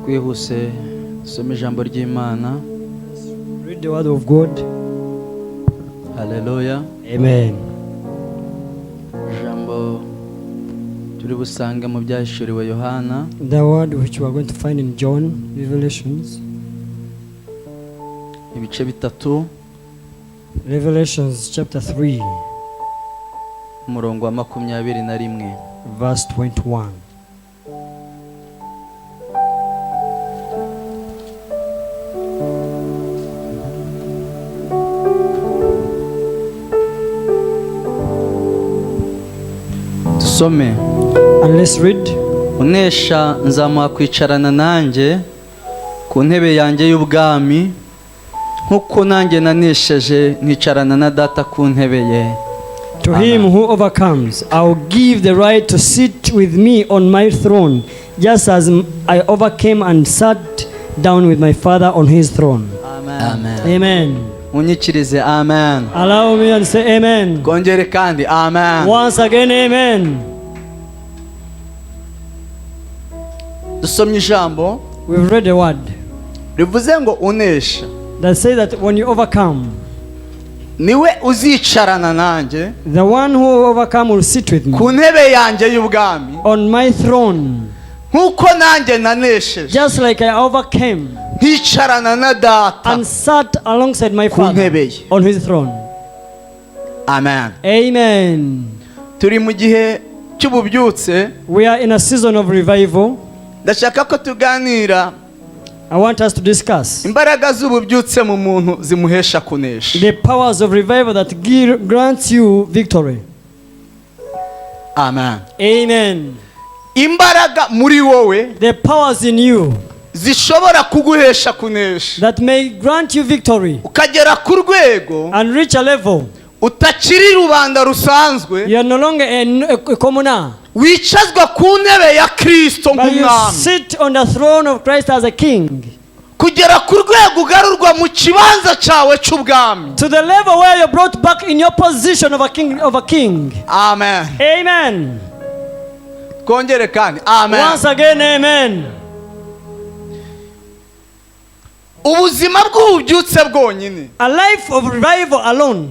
twihuse dusome ijambo ry'Imana. Read the word of God. Hallelujah. Amen. Ijambo turi busange mu byahishuriwe Yohana. The word which we are going to find in John, Revelations. Ibice bitatu. Revelations chapter 3. Umurongo wa 21. Verse 21. Tusome. And let's read. Kunesha nzamuha kwicarana nanjye ku ntebe yanjye y'ubwami, nkuko nanjye nanesheje nkicarana na data ku ntebe ye. To him who overcomes, I will give the right to sit with me on my throne, just as I overcame and sat down with my Father on his throne. Amen. Amen. Amen. Unyikirize amen. Allow me and say amen. Kongere kandi amen. Once again, amen. Dusomye ijambo. We've read the word Rivuze ngo unesha. that says that when you overcome, Niwe uzicarana nanjye. the one who overcome will sit with me Ku ntebe yanjye y'ubwami. on my throne, Nkuko nanjye nanesheje. just like I overcame Nkicarana na data. and sat alongside my Ku Father ntebe ye. on his throne. Amen. Amen. Turi mu gihe cy'ububyutse. We are in a season of revival. Ndashaka ko tuganira I want us to discuss imbaraga z'ububyutse mu muntu zimuhesha kunesha. the powers of revival that grants you victory. Amen. Amen. Imbaraga muri wowe The powers in you zishobora kuguhesha kunesha. that may grant you victory Ukagera ku rwego and reach a level utakiri rubanda rusanzwe. you are no longer a commoner, Wicazwa ku ntebe ya Kristo but you nk'umwami. sit on the throne of Christ as a king, Kugera ku rwego ugarurwa mu kibanza cyawe cy'ubwami. to the level where you're brought back in your position of a king. Amen. Amen. Kongere kandi amen. Once again, amen. Ubuzima bw'ububyutse bwonyine A life of revival alone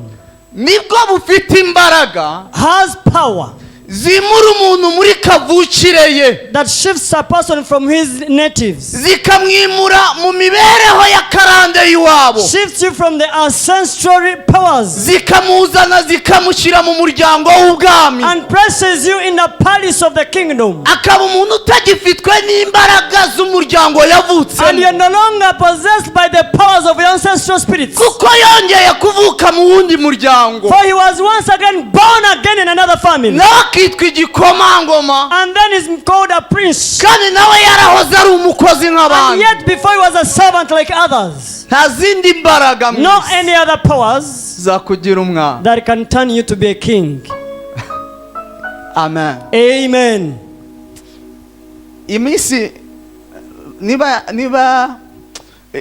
nibwo bufite imbaraga has power zimura umuntu muri kavukire ye, that shifts a person from his natives, zikamwimura mu mibereho ya karande y'iwabo, shifts you from the ancestral powers, zikamuzana zikamushyira mu muryango w'ubwami, and places you in the palace of the kingdom. akaba umuntu utagifitwe n'imbaraga z'umuryango And yavutsemo, you're no longer possessed by the powers of your ancestral spirits, kuko yongeye kuvuka mu wundi muryango, for he was once again born again in another family, nawe akitwa igikomangoma, and then is called a prince. kandi nawe yarahoze ari umukozi And nk'abandi. yet before he was a servant like others. Nta zindi mbaraga mu No isi any other powers zakugira umwami. that can turn you to be a king. Amen. Amen. Iminsi niba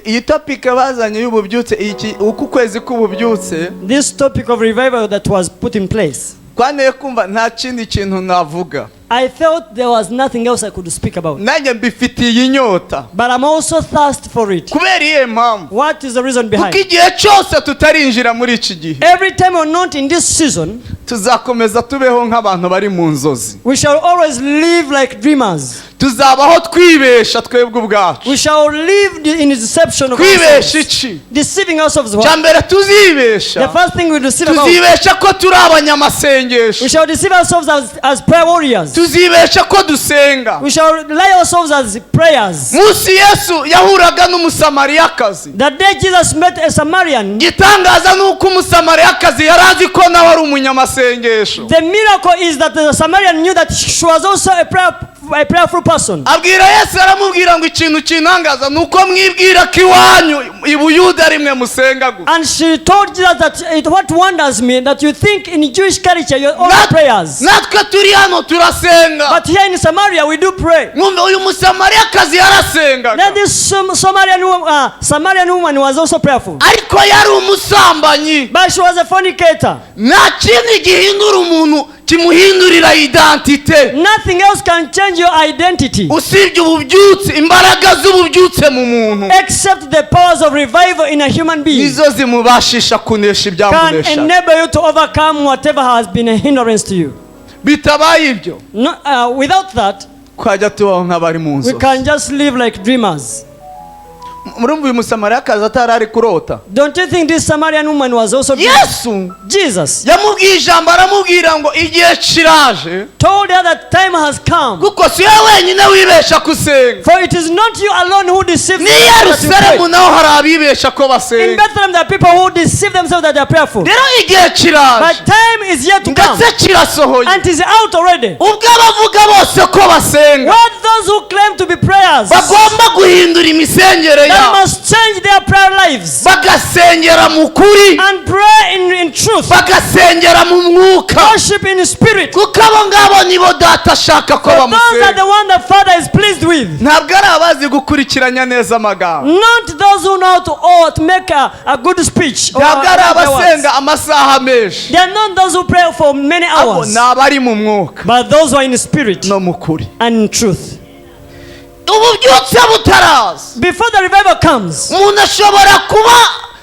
iyi topic bazanye y'ububyutse, uku kwezi k'ububyutse, This topic of revival that was put in place, kwaneye kumva nta kindi kintu navuga. I felt there was nothing else I could speak about. Nanjye mbifitiye inyota. But I'm also thirsty for it. Kubera iyihe mpamvu? What is the reason behind? Kuko igihe cyose tutarinjira muri iki gihe, Every time we're not in this season, tuzakomeza tubeho nk'abantu bari mu nzozi. we shall always live like dreamers. Tuzabaho twibesha twebwe ubwacu. We shall live in the deception of Twibesha ourselves. iki? Deceiving ourselves. Cya mbere tuzibesha. The first thing we deceive about. Tuzibesha ko turi abanyamasengesho. We shall deceive ourselves as prayer warriors. Tuzibesha ko dusenga. We shall lie ourselves as prayers. Munsi Yesu yahuraga n'umusamariyakazi. The day Jesus met a Samaritan, Gitangaza nuko umusamariyakazi yari azi ko nawe ari umunyamasengesho. the miracle is that the Samaritan knew that she was also a prayerful person. Abwira Yesu, aramubwira ngo ikintu kintangaza nuko mwibwira ko iwanyu i Buyuda rimwe musenga gusa. And she told Jesus that what wonders me that you think in Jewish culture you're all prayers, Natwe turi hano turasenga. but here in Samaria we do pray. Mwumve uyu musamariyakazi yarasengaga. Then this Samaritan woman was also prayerful, Ariko yari umusambanyi. but she was a fornicator. Nta kindi gihindura umuntu kimuhindurira identite. Nothing else can change your identity usibye ububyutse, imbaraga z'ububyutse mu muntu, except the powers of revival in a human being nizo zimubashisha kunesha can ibyamunesha. enable you to overcome whatever has been a hindrance to you. Bitabaye ibyo, Without that, twajya tubaho nk'abari mu we nzozi. can just live like dreamers. Murumva uyu musamariyakazi atari ari kurota? Don't you think this Samaritan woman was also dreaming? Yesu Jesus yamubwiye ijambo, aramubwira ngo igihe kiraje, told her that time has come. kuko si wowe wenyine wibesha kusenga. For it is not you alone who deceive Ni themselves that you Yerusalemu pray. naho hari abibesha ko In basenga. Bethlehem there are people who deceive themselves that they are prayerful. Rero igihe kiraje, But time is yet to come. ndetse kirasohoye, And it is out already. ubwo abavuga bose ko basenga What those who claim to be prayers bagomba guhindura imisengere that yabo, must change their prayer lives bagasengera mu kuri, and pray in truth, bagasengera mu mwuka, worship in spirit. kuko abo ngabo nibo data ashaka ko For those are bamusenga. the one the Father is pleased with. Ntabwo ari abazi gukurikiranya neza amagambo, Not those who know to make a good speech. Or ntabwo ari other words. abasenga amasaha menshi, They are not those who pray for many abo hours, ni abari mu mwuka but those who are in spirit no mu kuri. and in truth. Ububyutse butaraza, Before the revival comes, umuntu ashobora kuba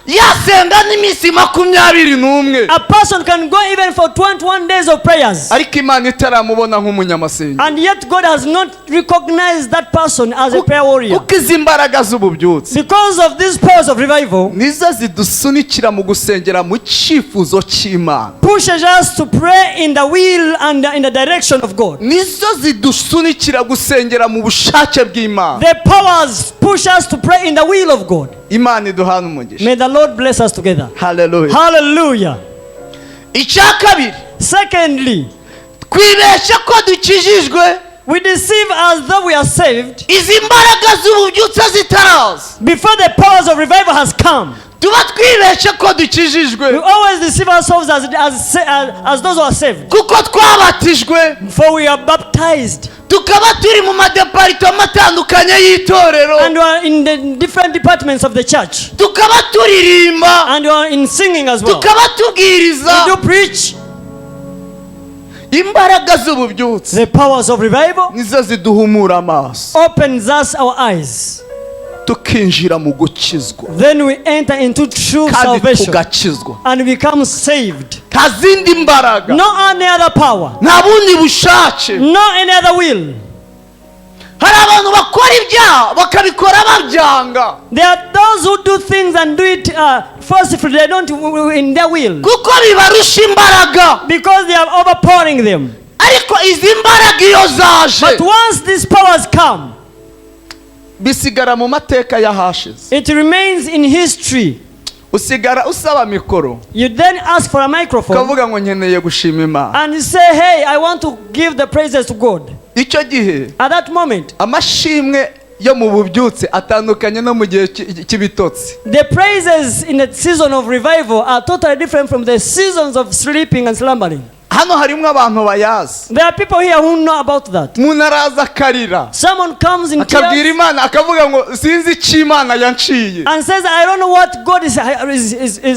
yasenga n'iminsi 21, a person can go even for 21 days of prayers, ariko Imana itaramubona nk'umunyamasenga. and yet God has not recognized that person as a prayer warrior. Kuko izi mbaraga z'ububyutse Because of these powers of revival, nizo zidusunikira mu gusengera mu cyifuzo cy'Imana, pushes us to pray in the will and in the direction of God. nizo zidusunikira gusengera mu bushake bw'Imana. The powers push us to pray in the will of God. Imana iduhana umugisha. May the Lord bless us together. Hallelujah. Hallelujah. Icya kabiri, Secondly, twibeshya ko dukijijwe we deceive as though we are saved izi mbaraga z'ububyutse zitaraza. before the powers of revival has come. Tuba twibeshya ko We dukijijwe always deceive ourselves as those who are saved. kuko twabatijwe, For we are baptized tukaba turi mu madeparitoma atandukanye y'itorero, and we are in the different departments of the church, tukaba turirimba, and we are in singing as well. tukaba tubwiriza. We do preach. Imbaraga z'ububyutse The powers of revival nizo ziduhumura amaso, opens us our eyes. tukinjira mu gukizwa Then we enter into true kandi salvation tugakizwa. and become saved. Nta zindi mbaraga, No any other power, nta bundi bushake. no any other will. Hari abantu bakora ibyaha bakabikora babyanga, There are those who do things and do it forcefully. They don't in their will kuko bibarusha imbaraga. because they are overpowering them. Ariko izi mbaraga iyo zaje, But once these powers come, bisigara mu mateka y'ahashize. it remains in history. Usigara usaba mikoro, You then ask for a microphone ukavuga ngo nkeneye gushima Imana. and you say, "Hey, I want to give the praises to God." Icyo gihe At that moment, amashimwe yo mu bubyutse atandukanye no mu gihe cy'ibitotsi. the praises in the season of revival are totally different from the seasons of sleeping and slumbering. Hano harimo abantu bayazi. There are people here who know about that. Umuntu araza akarira, Someone comes in akabwira tears Imana akavuga ngo sinzi icyo Imana yanciye. and says, "I don't know what God is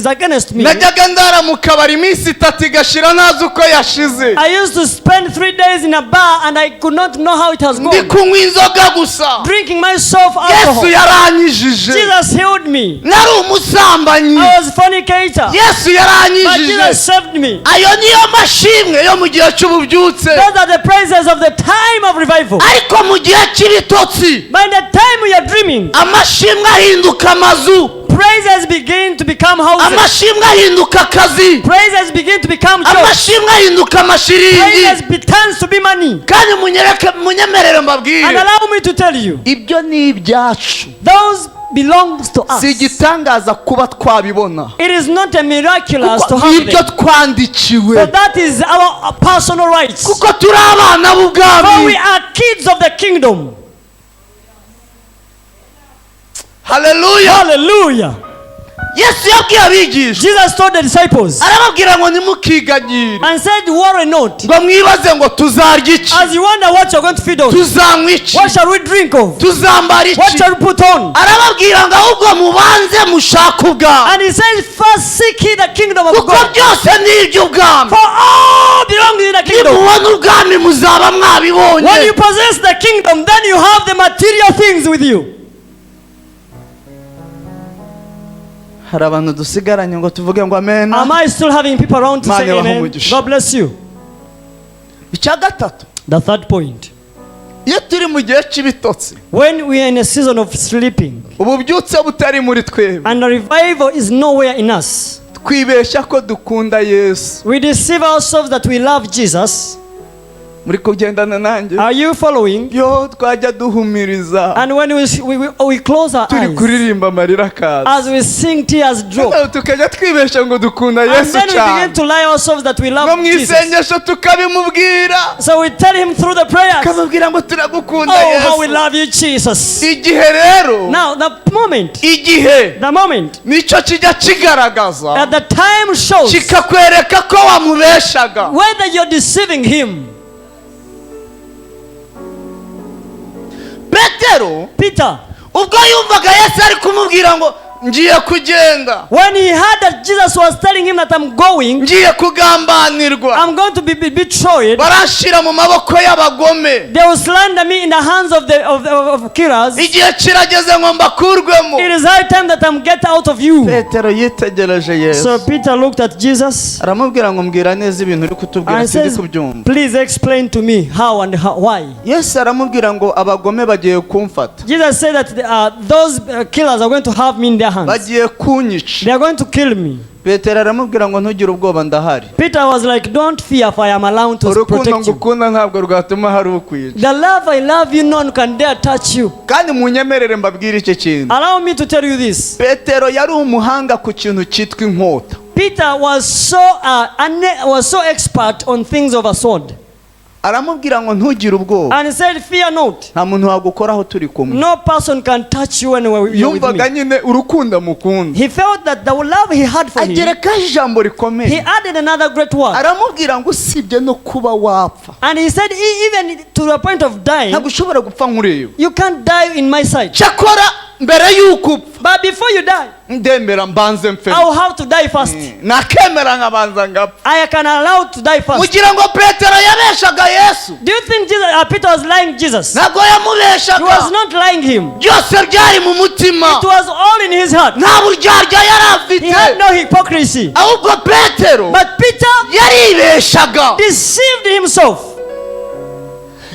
against me. Najyaga ndara mu kabari iminsi 3 igashira ntazi uko yashize. I used to spend 3 days in a bar and I could not know how it has Ndi gone. kunywa inzoga gusa. Drinking myself Yesu alcohol. yaranyijije. Jesus healed me. Nari umusambanyi. I was fornicator. Yesu But yaranyijije. Jesus saved me. Ayo niyo mashimwe yo mu gihe cy'ububyutse. Those are the praises of the time of revival. Ariko mu gihe cy'ibitotsi, By the time we are dreaming, amashimwe ahinduka amazu, praises begin to become houses. amashimwe ahinduka akazi, Praises begin to become jobs. amashimwe ahinduka amashiringi. Praises turns to be money. Kandi munyemerere And mbabwire, allow me to tell you, ibyo ni ibyacu. those belongs to us. Si igitangaza kuba twabibona, It is not a miraculous to kuko have ibyo them. twandikiwe, For that is our personal rights. kuko turi abana For we b'ubwami. are kids of the kingdom. Haleluya. Hallelujah. Yesu yabwiye abigisha, Jesus told the disciples arababwira ngo nimukiganyire and said, worry not, ngo mwibaze ngo tuzarya iki, as you wonder what you're going to feed on. tuzanywa iki, What shall we drink of? tuzambara What iki. shall we put on? Arababwira ngo ahubwo mubanze mushake ubwami, And he says, first seek ye the kingdom of kuko God, byose ni iby'ubwami. for all belongs in the kingdom. Nimubona ubwami muzaba When mwabibonye. you possess the kingdom, then you have the material things with you. Hari abantu dusigaranye ngo tuvuge ngo amen. Am I still having people around to say Mane amen? bahumugisha. God bless you. Icya gatatu, The third point. iyo turi mu gihe cy'ibitotsi, When we are in a season of sleeping ububyutse butari muri twebwe, and the revival is nowhere in us, twibeshya ko dukunda Yesu. we deceive ourselves that we love Jesus. Muri kugendana nanjye? Are you following? Yo twajya duhumiriza, And when we close our turi eyes, kuririmba amarira akaza, as we sing, tears drop. Noneho tukajya twibeshya ngo dukunda And Yesu then we begin cyane, to lie ourselves that we no love mu Jesus. isengesho tukabimubwira, So we tell him through the prayers, tukamubwira ngo turagukunda oh, how we Yesu. love you, Jesus. Igihe rero, Now, the moment nicyo kijya kigaragaza, at the time shows kikakwereka ko wamubeshaga. whether you're deceiving him. Petero Peter, ubwo yumvaga Yesu ari kumubwira ngo ngiye kugenda, when he heard that Jesus was telling him that I'm going, ngiye kugambanirwa, I'm going to be betrayed, barashira mu maboko y'abagome, they will slander me in the hands of the killers. igihe kirageze ngo mbakurwemo. It is high time that I'm get out of you. Petero yitegereje Yesu, So Peter looked at Jesus aramubwira ngo mbwira neza ibintu uri kutubwira and sindi says, kubyumva. please explain to me how and why. Yesu aramubwira ngo abagome bagiye kumfata, Jesus said that those killers are going to have me in their hands. bagiye kunyica. They are going to kill me. Petero aramubwira ngo ntugire ubwoba ndahari. Peter was like, don't fear, for I am allowed to Urukundo protect you. ngukunda ntabwo rwatuma hari ukwica. The love I love you, none can dare touch you. Kandi munyemerere mbabwire icyo kintu. Allow me to tell you this. Petero yari umuhanga ku kintu cyitwa inkota. Peter was so expert on things of a sword. Aramubwira ngo ntugire ubwoba, And he said, fear not. nta muntu wagukoraho turi kumwe. No person can touch you when you're with Yumvaga me. nyine urukundo mukunda. He felt that the love he had for him, Agerekaho ijambo he rikomeye, added another great word. aramubwira ngo usibye no kuba wapfa, And he said, even to the point of dying, ntabwo ushobora gupfa nkureba. you can't die in my sight. Cyakora mbere y'uko upfa But before you die, ndemera mbanze mfe, I will have to die first. nakemera nkabanza ngapfa. I can allow to die first. Mugira ngo Petero yabeshaga Yesu? Do you think Peter was lying Jesus? Ntabwo He yamubeshaga, was not lying him. byose byari mu mutima, It was all in his heart. nta buryarya yari He had afite, no hypocrisy. ahubwo Petero But Peter yaribeshaga, deceived himself.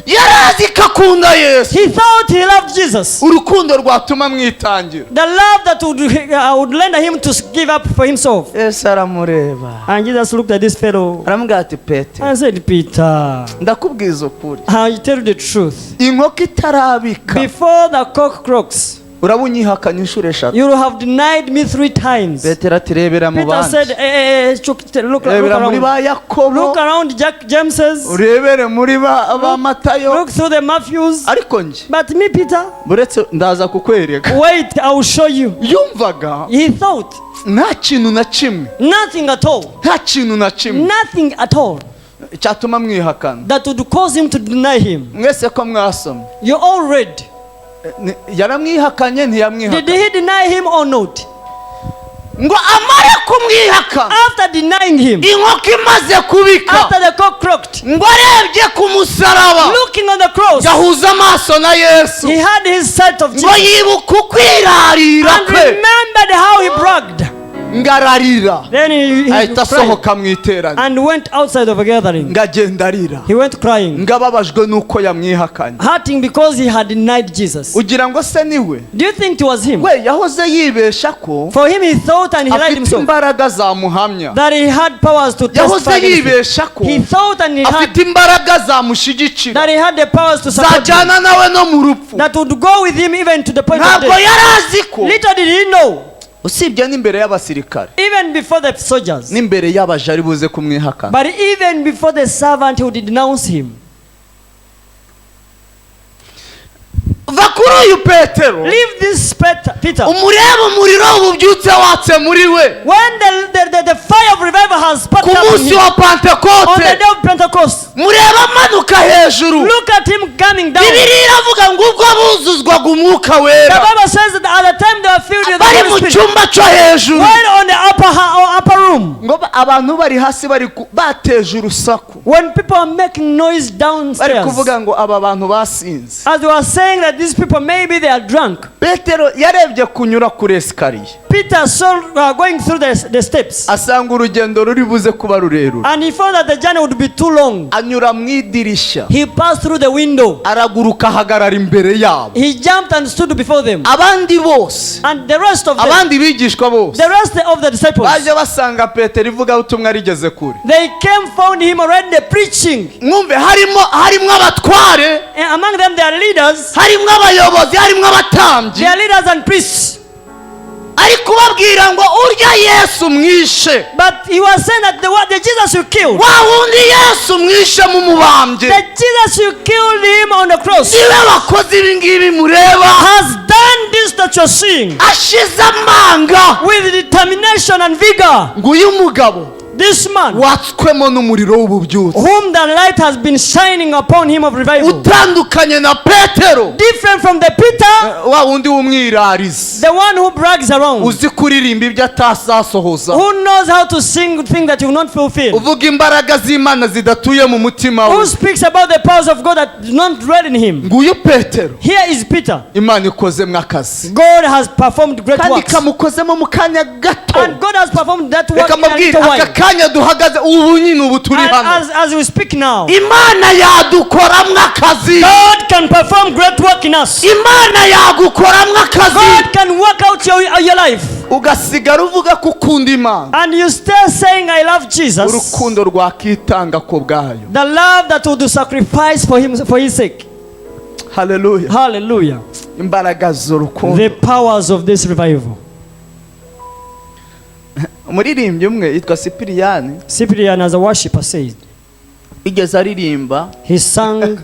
yari azi ko akunda Yesu, He thought he loved Jesus. urukundo rwatuma mwitangira. The love that would lend him to give up for himself. Yesu aramureba And Jesus looked at this fellow aramubwira ati Petero, and said, Peter, ndakubwiza ukuri, I tell you the truth. inkoko itarabika Before the cock croaks, uraba unyihakanye inshuro eshatu. you have denied me 3 times. Petero ati rebera mu Peter bandi, said, look rebera muri around. ba Yakobo, Look around James's. urebere muri ba Matayo, Look through the Matthews. ariko nje But me, Peter, buretse ndaza kukwereka. wait, I will show you. Yumvaga He thought nta kintu na kimwe, nothing at all. nta kintu na kimwe Nothing at all cyatuma mwihakana. that would cause him to deny him. Mwese ko mwasomye, You all read. yaramwihakanye Did ntiyamwihakanye, he deny him or not? ngo amare kumwihakana, After denying him, inkoko imaze kubika, after the cock croaked, ngo arebye ku musaraba, looking on the cross, yahuza amaso na Yesu, he had his sight of ngo Jesus yibuka ukwirarira and kwe, remembered how he bragged. ngararira, Then he ahita cried asohoka mu iteraniro, and went outside of a gathering. ngagenda arira, He went crying, ngababajwe nuko yamwihakanye. hurting because he had denied Jesus. Ugira ngo se niwe? Do you think it was him? We yahoze yibesha ko For him, he thought and he lied afite himself imbaraga zamuhamya, that he had powers to yahoze testify against him. yibesha ko He thought and he had afite imbaraga zamushyigikira, that he had the powers to support him, zajyana nawe no mu rupfu. that would go with him even to the point of Ntabwo death. yari azi ko Little did he know, usibye n'imbere y'abasirikare even before the soldiers, n'imbere y'abaje ari buze kumwihakana, but even before the servant who did denounce him. va kuri uyu Petero Leave this Peter. Peter. umureba umuriro w'ububyutse watse muri we When the fire of revival has sparked ku up in munsi him, wa on the Pentekote day of Pentecost, mureba amanuka hejuru look at him coming down. Bibiliya iravuga ngo ubwo buzuzwaga umwuka The wera Bible says that at the time they were filled with the bari mu Holy Spirit, cyumba cyo hejuru while on the upper room, ngo abantu bari hasi bateje urusaku when people are making noise bari downstairs, kuvuga ngo aba bantu basinze as they were saying that these people maybe they are drunk, Petero yarebye kunyura kuri esikariye Peter saw going through the steps, asanga urugendo ruri buze kuba rurerure and he found that the journey would be too long. anyura mu idirishya He passed through the window. araguruka ahagarara imbere yabo He jumped and stood before them. abandi bose And the rest of them, abandi bigishwa bose the rest of the disciples, baje basanga Petero ivugabutumwa rigeze kure they came, found him already preaching. mwumve harimo abatware And among them there are leaders, harimo abayobozi harimo abatambyi they are leaders and priests. ari kubabwira ngo urya Yesu mwishe But he was saying that the Jesus you killed, wa wundi Yesu mwishe mumubambye the Jesus you killed him on the cross, niwe wakoze ibi ngibi mureba has done this that you're seeing ashize amanga with determination and vigor. nguyu mugabo This man, watswemo n'umuriro w'ububyutse whom the light has been shining upon him of revival, utandukanye na Petero different from the Peter, wa wundi w'umwirarizi the one who brags around, uzi kuririmba ibyo atazasohoza who knows how to sing things that you will not fulfill, uvuga imbaraga z'Imana zidatuye mu mutima who we speaks about the powers of God that do not dwell in him. nguyu Petero Here is Peter. Imana ikozemo akazi God has performed great kandi works, kamukozemo mu kanya gato and God has performed that work reka in a mbabwire little aka while. kanya duhagaze ubu nyine ubu turi And hano as we speak now, Imana yadukoramo akazi God can perform great work in us. Imana yagukoramo akazi God can work out your life. ugasigara uvuga ko ukunda Imana And you still saying, I love Jesus. urukundo rwakitanga ku bwayo The love that would sacrifice for him, for his sake. haleluya Hallelujah. imbaraga z'urukundo The powers of this revival. umuririmbyi umwe yitwa Sipiriyani Cyprian, as a worshiper, said, igeze aririmba he sang.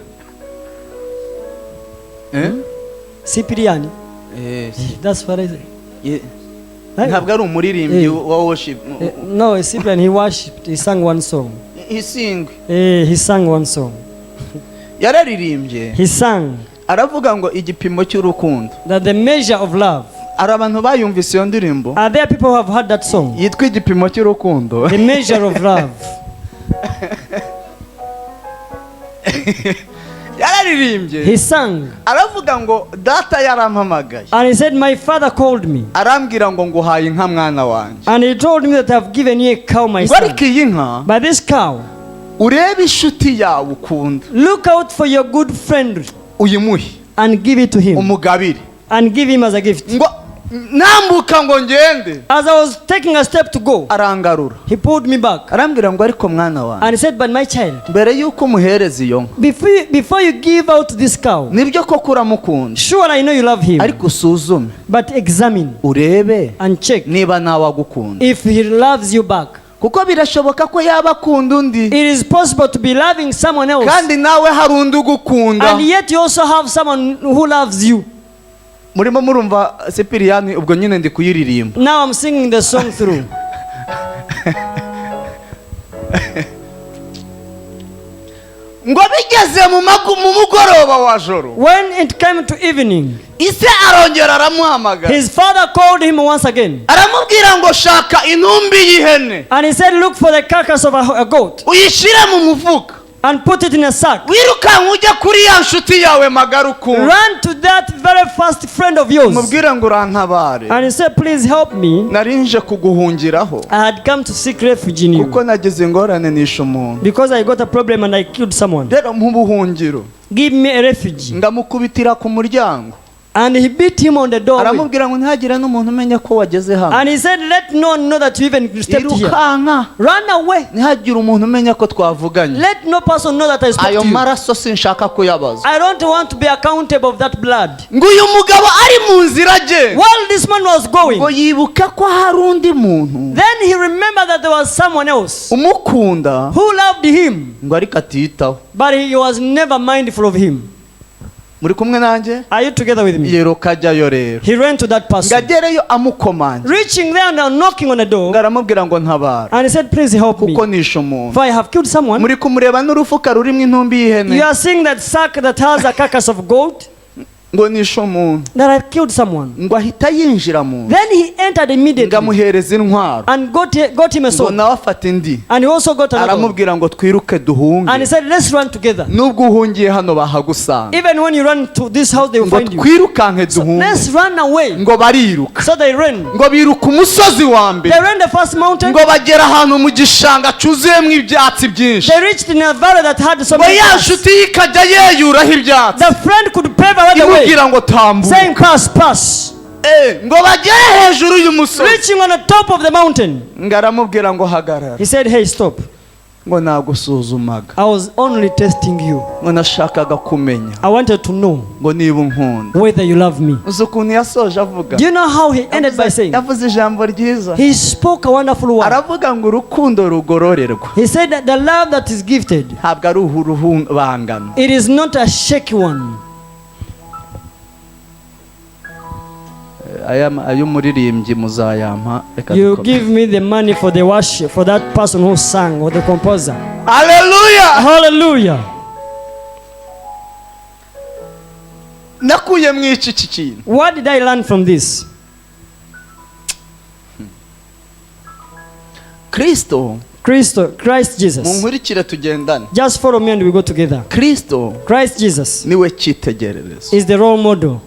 Cyprian, that's what I say. ntabwo ari umuririmbyi wa worship No, Cyprian, he worshipped. He sang one song. isingwe He sang one song. yararirimbye He sang aravuga ngo igipimo cy'urukundo that the measure of love. hari abantu bayumvise iyo ndirimbo Are there people who have heard that song? yitwa igipimo cy'urukundo The measure of love. yararirimbye He sang aravuga ngo data yarampamagaye and he said, my father called me arambwira ngo nguhaye inka mwana wanjye and he told me that I've given you a cow, my ngo son. ariko iyi nka But this cow, urebe inshuti yawe ukunda look out for your good friend uyimuhe and give it to him, umugabire and give him as a gift. ngo nambuka ngo ngende As I was taking a step to go, arangarura he pulled me back arambwira ngo ariko mwana wanjye and he said, but my child, mbere y'uko umuhereza iyo nka before you give out this cow, nibyo koko uramukunda sure I know you love him, ariko usuzume but examine urebe and check niba nawe agukunda if he loves you back. kuko birashoboka ko yaba akunda undi It is possible to be loving someone else, kandi nawe hari undi ugukunda and yet you also have someone who loves you. murimo murumva Sipiriyani ubwo nyine ndi kuyiririmba Now I'm singing the song through. ngo bigeze mu mugoroba wa joro When it came to evening, ise arongera aramuhamagara his father called him once again aramubwira ngo shaka intumbi y'ihene and he said, look for the carcass of a goat uyishyire mu mufuka and put it in a sack. wirukanka ujya kuri ya nshuti yawe magara ukunda Run to that very first friend of yours. mubwire ngo urantabare And he said, please help me. nari nje kuguhungiraho I had come to seek refuge in kuko you nagize ingorane nishe umuntu because I got a problem and I killed someone. rero nk'ubuhungiro Give me a refuge. ndamukubitira ku muryango And he beat him on the door. aramubwira ngo ntihagire n'umuntu umenya ko wageze hano And he said, let no one know that you even stepped here. irukanka Run away. ntihagire umuntu umenya ko twavuganye Let no person know that I spoke ayo to you. maraso sinshaka kuyabaza I don't want to be accountable of that blood. ngo uyu mugabo ari mu nzira agenda While this man was going, ngo yibuka ko hari undi muntu then he remembered that there was someone else umukunda who loved him, ngo ariko atiyitaho but he was never mindful of him. muri kumwe nanjye? Are you together with me? Yiruka ajyayo rero, He ran to that person. ngagereyo amukomanje, Reaching there and knocking on the door, ngaramubwira ngo ntabara and he said, please help me, kuko nishe umuntu. for I have killed someone. Muri kumureba n'urufuka rurimo intumbi y'ihene, You are seeing that sack that has a carcass of goat, ngo nishe umuntu, that I killed someone. ngo ahita yinjira mu nzu, Then he entered immediately ngamuhereza intwaro, and got him a ngo sword. nawe afata indi, And he also got another. aramubwira ngo twiruke duhunge, And he said, let's run together. nubwo uhungiye hano bahagusanga, Even when you run to this house, they will ngo find you. twirukanke duhunge, Let's run away. ngo bariruka, So they ran. ngo biruka umusozi wa mbere, They ran the first mountain. ngo bagera ahantu mu gishanga cyuzuyemo ibyatsi byinshi, They reached in a valley that had so ngo many ya grass. nshuti ye ikajya yeyuraho ibyatsi, The friend could pave away the way, imubwira ngo tambuka, saying, pass, pass. ngo bagere hejuru y'umusozi, Reaching on the top of the mountain, ngo aramubwira ngo hagarara, he said, hey, stop. ngo nagusuzumaga, I was only testing you. ngo nashakaga kumenya I wanted to know ngo niba unkunda. whether you love me. uzi ukuntu yasoje avuga? Do you know how he ended by saying? yavuze ijambo ryiza, He spoke a wonderful word. aravuga ngo urukundo rugororerwa He said that the love that is gifted, ntabwo ari uruhungabana. it is not a shaky one. ay'umuririmbyi muzayampa, reka You dukome. give me the money for the worship, for that person who sang, or the composer. Haleluya! Hallelujah. nakuye mu iki kintu, What did I learn from this? Christ Jesus. munkurikire tugendane. Just follow me and we go together. Christ Jesus niwe cyitegererezo is the role model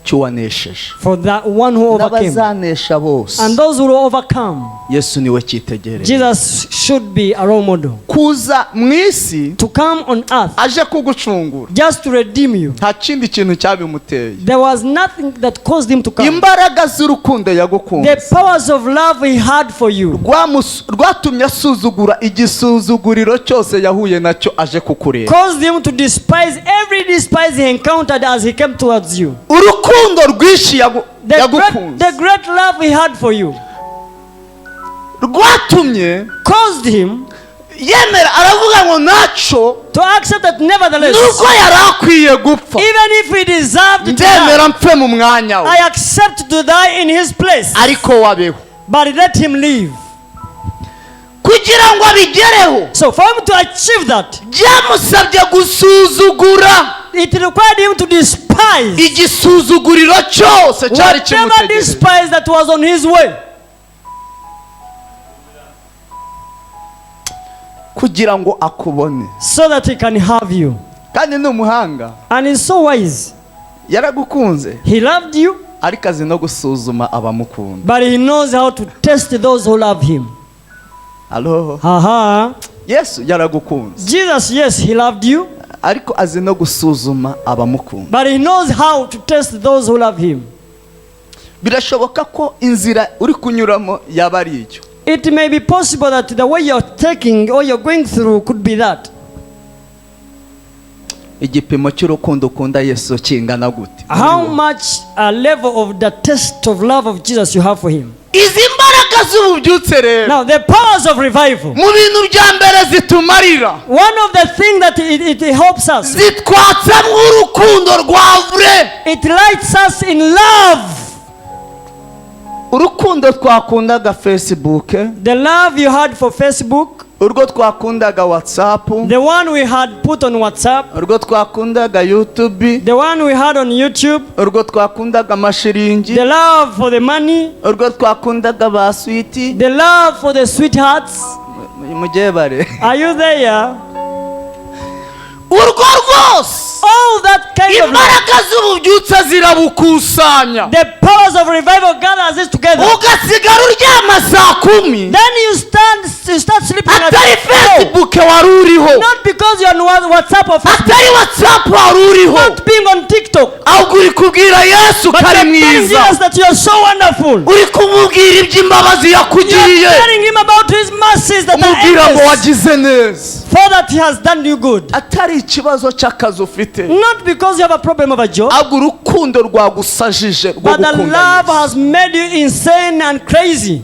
cy'uwanesheje, for that one who overcame. n'abazanesha bose And those who overcome, Yesu niwe cyitegererezo. Jesus should be a role model. kuza mu isi To come on earth aje kugucungura, just to redeem you. nta kindi kintu cyabimuteye. There was nothing that caused him to come. imbaraga z'urukundo The yagukunze powers of love he had for you rwatumye asuzugura igisuzuguriro cyose yahuye nacyo aje kukureba. caused him to despise every despise he encountered as he came towards you. urukundo rwinshi The yagukunze great love he had for you rwatumye caused him yemera, aravuga ngo naco to accept that nevertheless, nubwo yari akwiye gupfa, even if he deserved to ndemera die, mpfe mu mwanya we, I accept to die in his place, ariko wabeho, but let him live. kugira ngo abigereho So for him to achieve that, byamusabye gusuzugura it required him to despise igisuzuguriro cyose cyari whatever kimutegereje, despise that was on his way, kugira ngo akubone. so that he can have you. kandi ni umuhanga, And he's so wise. yaragukunze He loved you, ariko azi no gusuzuma abamukunda. but he knows how to test those who love him. Alo, Haha. Yesu yaragukunze Jesus, yes, he loved you, ariko azi no gusuzuma abamukunda. but he knows how to test those who love him. birashoboka ko inzira uri kunyuramo yaba ari icyo. It may be possible that the way you're taking or you're going through could be that. igipimo cy'urukundo ukunda Yesu kingana gute? How much a level of the test of love of Jesus you have for him. izi mbaraga z'ububyutse rero, Now, the powers of revival, mu bintu bya mbere zitumarira, one of the things that it helps us, zitwatsa nk'urukundo rwa vure. it lights us in love. urukundo twakundaga Facebook, The love you had for Facebook, urwo twakundaga WhatsApp, the one we had put on WhatsApp, urwo twakundaga YouTube, the one we had on YouTube, urwo twakundaga amashiringi, the love for the money, urwo twakundaga ba switi, the love for the sweethearts. mujyebare, Are you there? urwo rwose All that kind of love, imbaraga z'ububyutse zirabukusanya, the powers of revival gathers it together. ugasigara uryama saa 10 Then you start sleeping at atari 4. Facebook wari uriho, Not because you're on WhatsApp or Facebook, atari WhatsApp wari uriho, not being on TikTok, ahubwo uri kubwira Yesu but ko ari you're telling mwiza, Jesus that you're so wonderful. uri kumubwira iby'imbabazi You're yakugiriye, telling him about his mercies that umubwira are ngo endless, wagize neza, for that he has done you good. atari ikibazo cy'akazi ufite, Not because you have a problem of a job, ahubwo urukundo rwagusajije rwo but the gukunda love Yesu. has made you insane and crazy.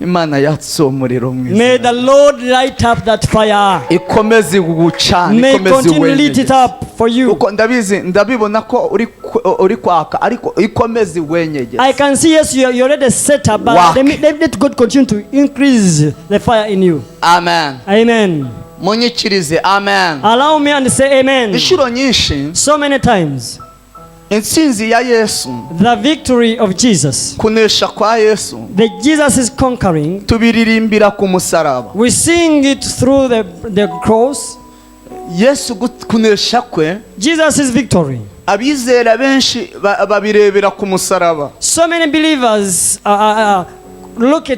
Imana yatse umuriro May mwiza the Lord light up that fire. ikomeze gucana May ikomeze continue lit it wenyegeze up for you. uko ndabibona ko uri kwaka ariko ikomeze wenyegeze I can see, yes, you already set up, but Work. let God continue to increase the fire in you. amen Amen. munyikirize amen Allow me and say amen. inshuro nyinshi So many times, intsinzi ya Yesu the victory of Jesus, kunesha kwa Yesu that Jesus is conquering, tubiririmbira ku musaraba we sing it through the cross. Yesu kunesha kwe Jesus' victory. abizera benshi babirebera ku musaraba So many believers look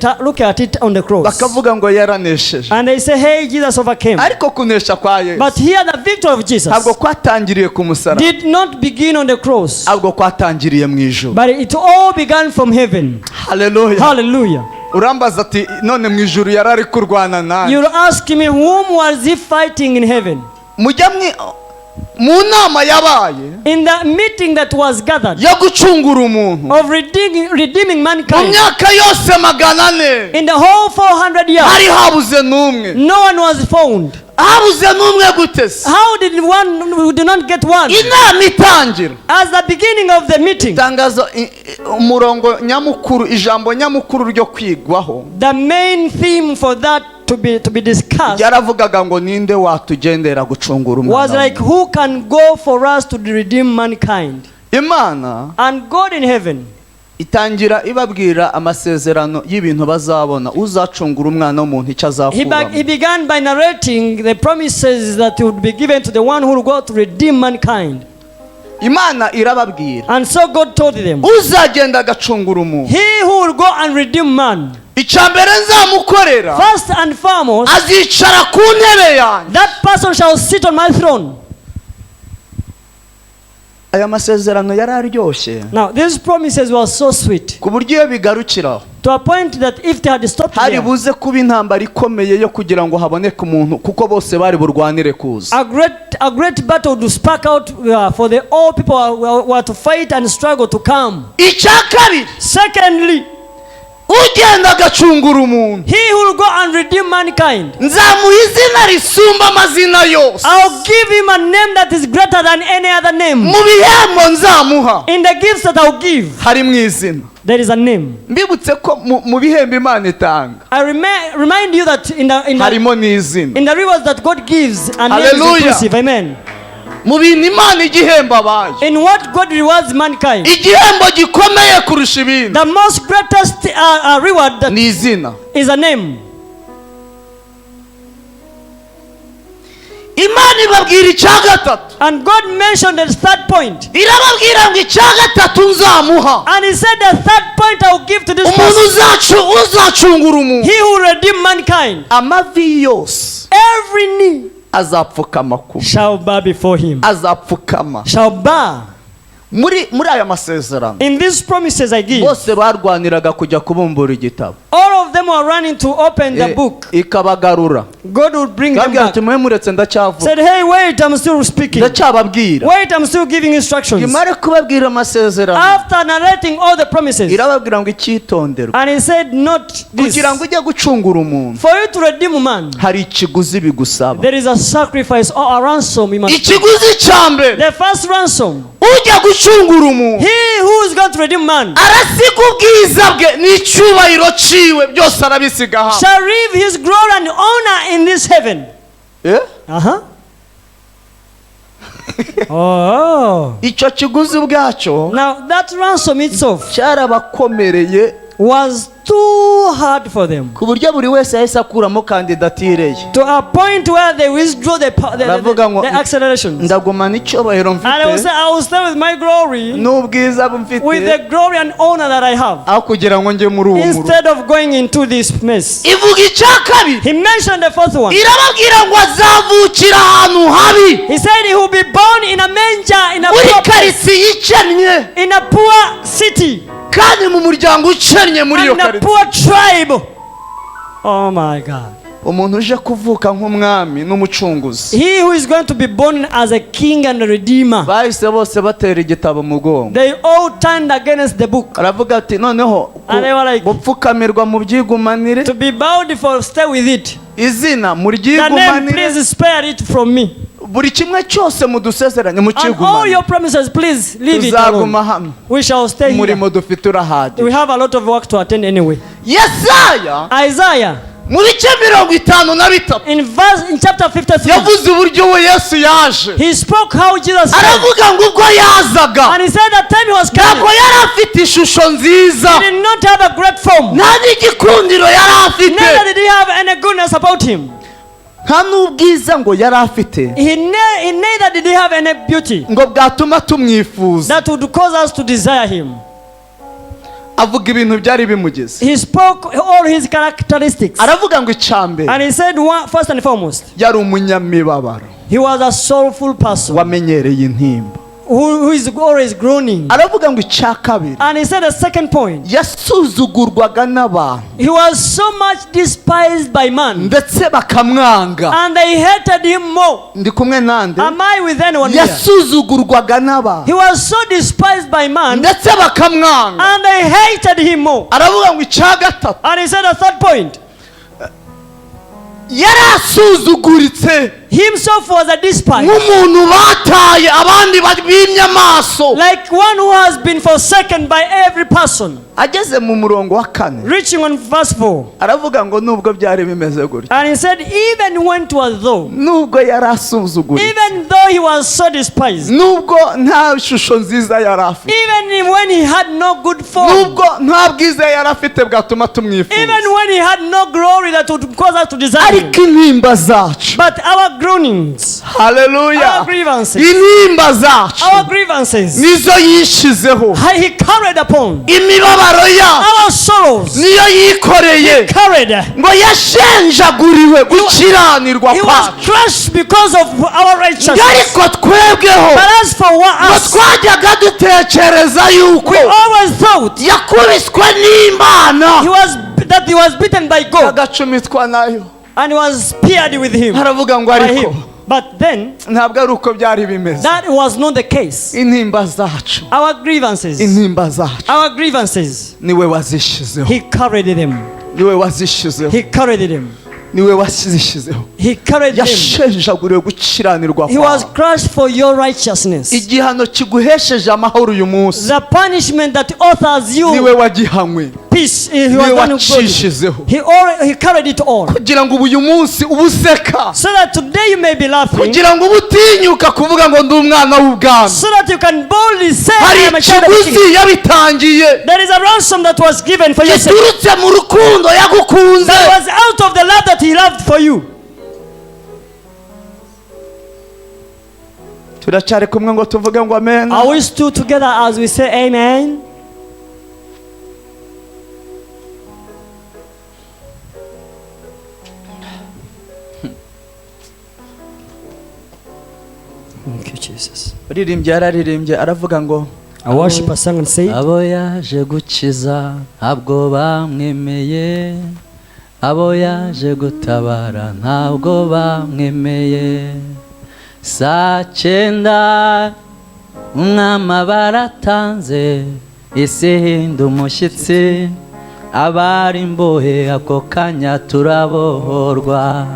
at it on the cross, bakavuga ngo yaranesheje and they say, hey, Jesus overcame. ariko kunesha kwa Yesu But here the victory of Jesus ntabwo kwatangiriye ku musaraba did not begin on the cross, ahubwo kwatangiriye mu ijuru but it all began from heaven. haleluya Hallelujah. urambaza ati none mu ijuru yarari kurwana nawe You're asking me, whom was he fighting in heaven? mujya mu nama yabaye In the meeting that was gathered yo gucungura umuntu of redeeming mu mankind, myaka yose 400 in the whole 400 years, hari habuze n'umwe no one was found. habuze n'umwe gute se How did we did not get one? inama itangira As the beginning of the meeting, tangazo umurongo nyamukuru ijambo nyamukuru ryo kwigwaho the main theme for that to be discussed yaravugaga ngo ninde watugendera gucungura was umwana like, who can go for us to redeem mankind? Imana And God in heaven itangira ibabwira amasezerano y'ibintu bazabona uzacungura umwana w'umuntu icyo he azakuramo began by narrating the promises that would be given to the one who will go to redeem mankind. Imana irababwira And so God told them, uzagenda agacungura umuntu he who will go and redeem man, icyambere nzamukorera first and foremost, azicara ku ntebe yanjye that person shall sit on my throne. aya masezerano yari aryoshye Now these promises were so sweet, ku buryo iyo bigarukiraho to a point that if they had stopped hari there, buze kuba intambara ikomeye yo kugira ngo haboneke umuntu kuko bose bari burwanire kuza a great battle to spark out for the all people were to fight and struggle to come. icya kabiri Secondly, ugenda agacungura umuntu he who will go and redeem mankind, nzamuha izina risumba amazina yose I'll give him a name that is greater than any other name. mu bihembo nzamuha In the gifts that I'll give, harimo izina there is a name. mbibutse ko mu bihembo Imana itanga I remind you that in harimo n'izina the rewards that God gives, a name is Hallelujah. inclusive. Amen. mu bintu Imana igihembo abaye In what God rewards mankind, igihembo gikomeye kurusha ibindi the most greatest reward that ni izina is a name. Imana ibabwira icya gatatu And God mentioned the third point. irababwira ngo icya gatatu nzamuha And he said the third point I will give to this umuntu person, uzacungura umuntu he who will redeem mankind. amavi yose Every knee azapfukama ku shall bow before him. azapfukama Shall bow. muri aya masezerano In these promises I give, bose barwaniraga kujya kubumbura igitabo all of them are running to open the book. ikabagarura God will bring them kabwira back. ati mwe muretse ndacyavuga Said, hey, wait, I'm still speaking. ndacyababwira Wait, I'm still giving instructions. imare kubabwira amasezerano After narrating all the promises, irababwira ngo icyitonderwa and he said, not this. kugira ngo ujye gucungura umuntu For you to redeem a man, hari ikiguzi bigusaba there is a sacrifice or a ransom you must pay. ikiguzi cya mbere The first ransom, ujya gucungura umuntu he who is going to redeem man arasiga ubwiza bwe n'icyubahiro ciwe byose arabisiga hamwe shall leave his glory and honor in this heaven. Oh. icyo kiguzi ubwacyo Now that ransom itself cyarabakomereye was too hard for them, ku buryo buri wese yahise akuramo kandidatire ye to a point where they withdraw the accelerations. ndagumana icyubahiro And I will say, mfite I will stay with my glory, n'ubwiza with mfite the glory and honor that I have, aho kugira ngo njye muri uwo muru instead of going into this mess. ivuga icya kabiri He mentioned the fourth one. irababwira ngo azavukira ahantu habi He said he will be born in a manger, in a muri poor place, karitsiye ikennye in a poor city, kandi mu muryango ukennye muri iyo and a karitsiye poor tribe. Oh my God. umuntu uje kuvuka nk'umwami n'umucunguzi. He who is going to be born as a king and a redeemer. Bahise bose batera igitabo mu mugongo. They all turned against the book. Aravuga ati noneho And they were like, gupfukamirwa mu byigumanire. to be bowed for, stay with it. Izina mu The name, ryigumanire. please spare it from me. Buri kimwe cyose mudusezeranye mu And all cyigumanire. your promises, please leave it Tuzaguma alone. hamwe. We shall stay here. Umurimo dufite urahagije. We have a lot of work to attend anyway. Yesaya Isaiah, mu bice 53 in chapter 53, yavuze uburyo we Yesu yaje. he spoke how Jesus came. Aravuga ngo ubwo yazaga And he said that time he was ntabwo coming, yari afite ishusho nziza, he did not have a great form. nta n'igikundiro yari afite, Neither did he have any goodness about him. nta n'ubwiza ngo yari afite Neither did he have any beauty ngo bwatuma tumwifuza. that would cause us to desire him. Avuga ibintu byari bimugeze. He spoke all his characteristics. Aravuga ngo icambere And he said, first and foremost, yari umunyamibabaro he was a soulful person wamenyereye intimba. who is always groaning. Aravuga ngo icya kabiri And he said the second point, yasuzugurwaga n'abantu he was so much despised by man, ndetse bakamwanga. and they hated him more. Ndi kumwe nande? Am I with anyone here? Yasuzugurwaga n'abantu He was so despised by man, ndetse bakamwanga. and they hated him more. Aravuga ngo icya gatatu And he said the third point, yari asuzuguritse himself was a despise, nk'umuntu bataye abandi bimye amaso. like one who has been forsaken by every person. Ageze mu murongo wa 4 Reaching on verse 4, aravuga ngo nubwo byari bimeze gutyo, and he said, even when it was though, nubwo yari asuzuguritse, even though he was so despised, nubwo nta shusho nziza yari afite, even when he had no good form, nubwo nta bwiza yari afite bwatuma tumwifuza, even when he had no glory that would cause us to desire him, ariko intimba zacu, but our groanings, haleluya, our grievances, intimba zacu our grievances, nizo yishizeho, he carried upon, imibabaro ya our sorrows, niyo yikoreye, carried. ngo yashenjaguriwe gukiranirwa He was kwacu. crushed because of our righteousness. Ariko twebweho But as for ngo us, twajyaga dutekereza yuko we always thought yakubiswe n'Imana that he was beaten by God agacumitwa nayo. and he was speared with him. Haravuga ngo By ariko him. But then, ntabwo ari uko byari bimeze. that was not the case. Intimba zacu, Our grievances, intimba zacu our grievances, niwe wazishizeho, he carried them. niwe wazishizeho, He carried them. niwe wazishizeho. He carried them. Yashenjaguriwe gukiranirwa He was kwawe. crushed for your righteousness. Igihano kiguhesheje amahoro uyu munsi The punishment that authors niwe you wagihanywe, peace, he niwe was done with God. wacishizeho, He carried it all. kugira ngo uyu munsi ubuseka, So that today you may be laughing, kugira ngo ubutinyuka kuvuga ngo ndi umwana w'ubwami. so that you can boldly say, Hari I am a child of the king. ikiguzi yabitangiye There is a ransom that was given for you. That giturutse mu rukundo yagukunze. was out of the love that he loved for you. Turacyari kumwe ngo tuvuge ngo amen. Are we still together as we say amen? Thank you, Jesus. Uririmbye yararirimbye aravuga ngo A worshiper sang and said, abo yaje gukiza ntabwo bamwemeye, abo yaje gutabara ntabwo bamwemeye. Saa 9 umwami baratanze, isi hinda umushyitsi, abari imbohe ako kanya turabohorwa.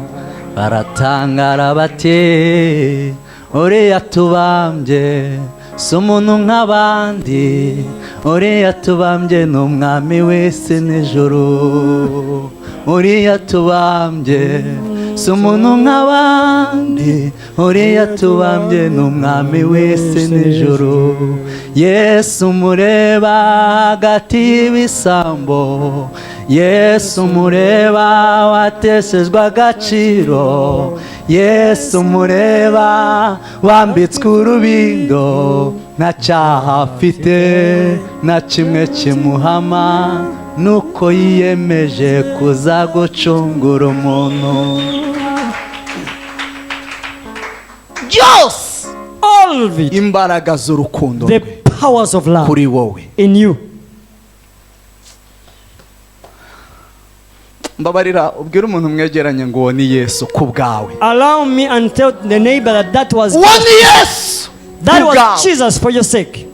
Baratangara bati uriya tubambye si umuntu nk'abandi, uriya tubambye ni umwami w'isi n'ijuru, uriya tubambye si umuntu nk'abandi, uriya tubambye ni umwami w'isi n'ijuru. Yesu mureba hagati y'ibisambo, Yesu mureba wateshejwe agaciro, Yesu mureba wambitswe urubindo, nta cyaha afite na kimwe kimuhama, nuko yiyemeje kuza gucungura umuntu. Byose all of it, imbaraga z'urukundo the powers of love kuri wowe. in you. mbabarira ubwira umuntu mwegeranye ngo ni Yesu kubwawe. Allow me and tell the neighbor that was Ni Yesu. that was Jesus for your sake.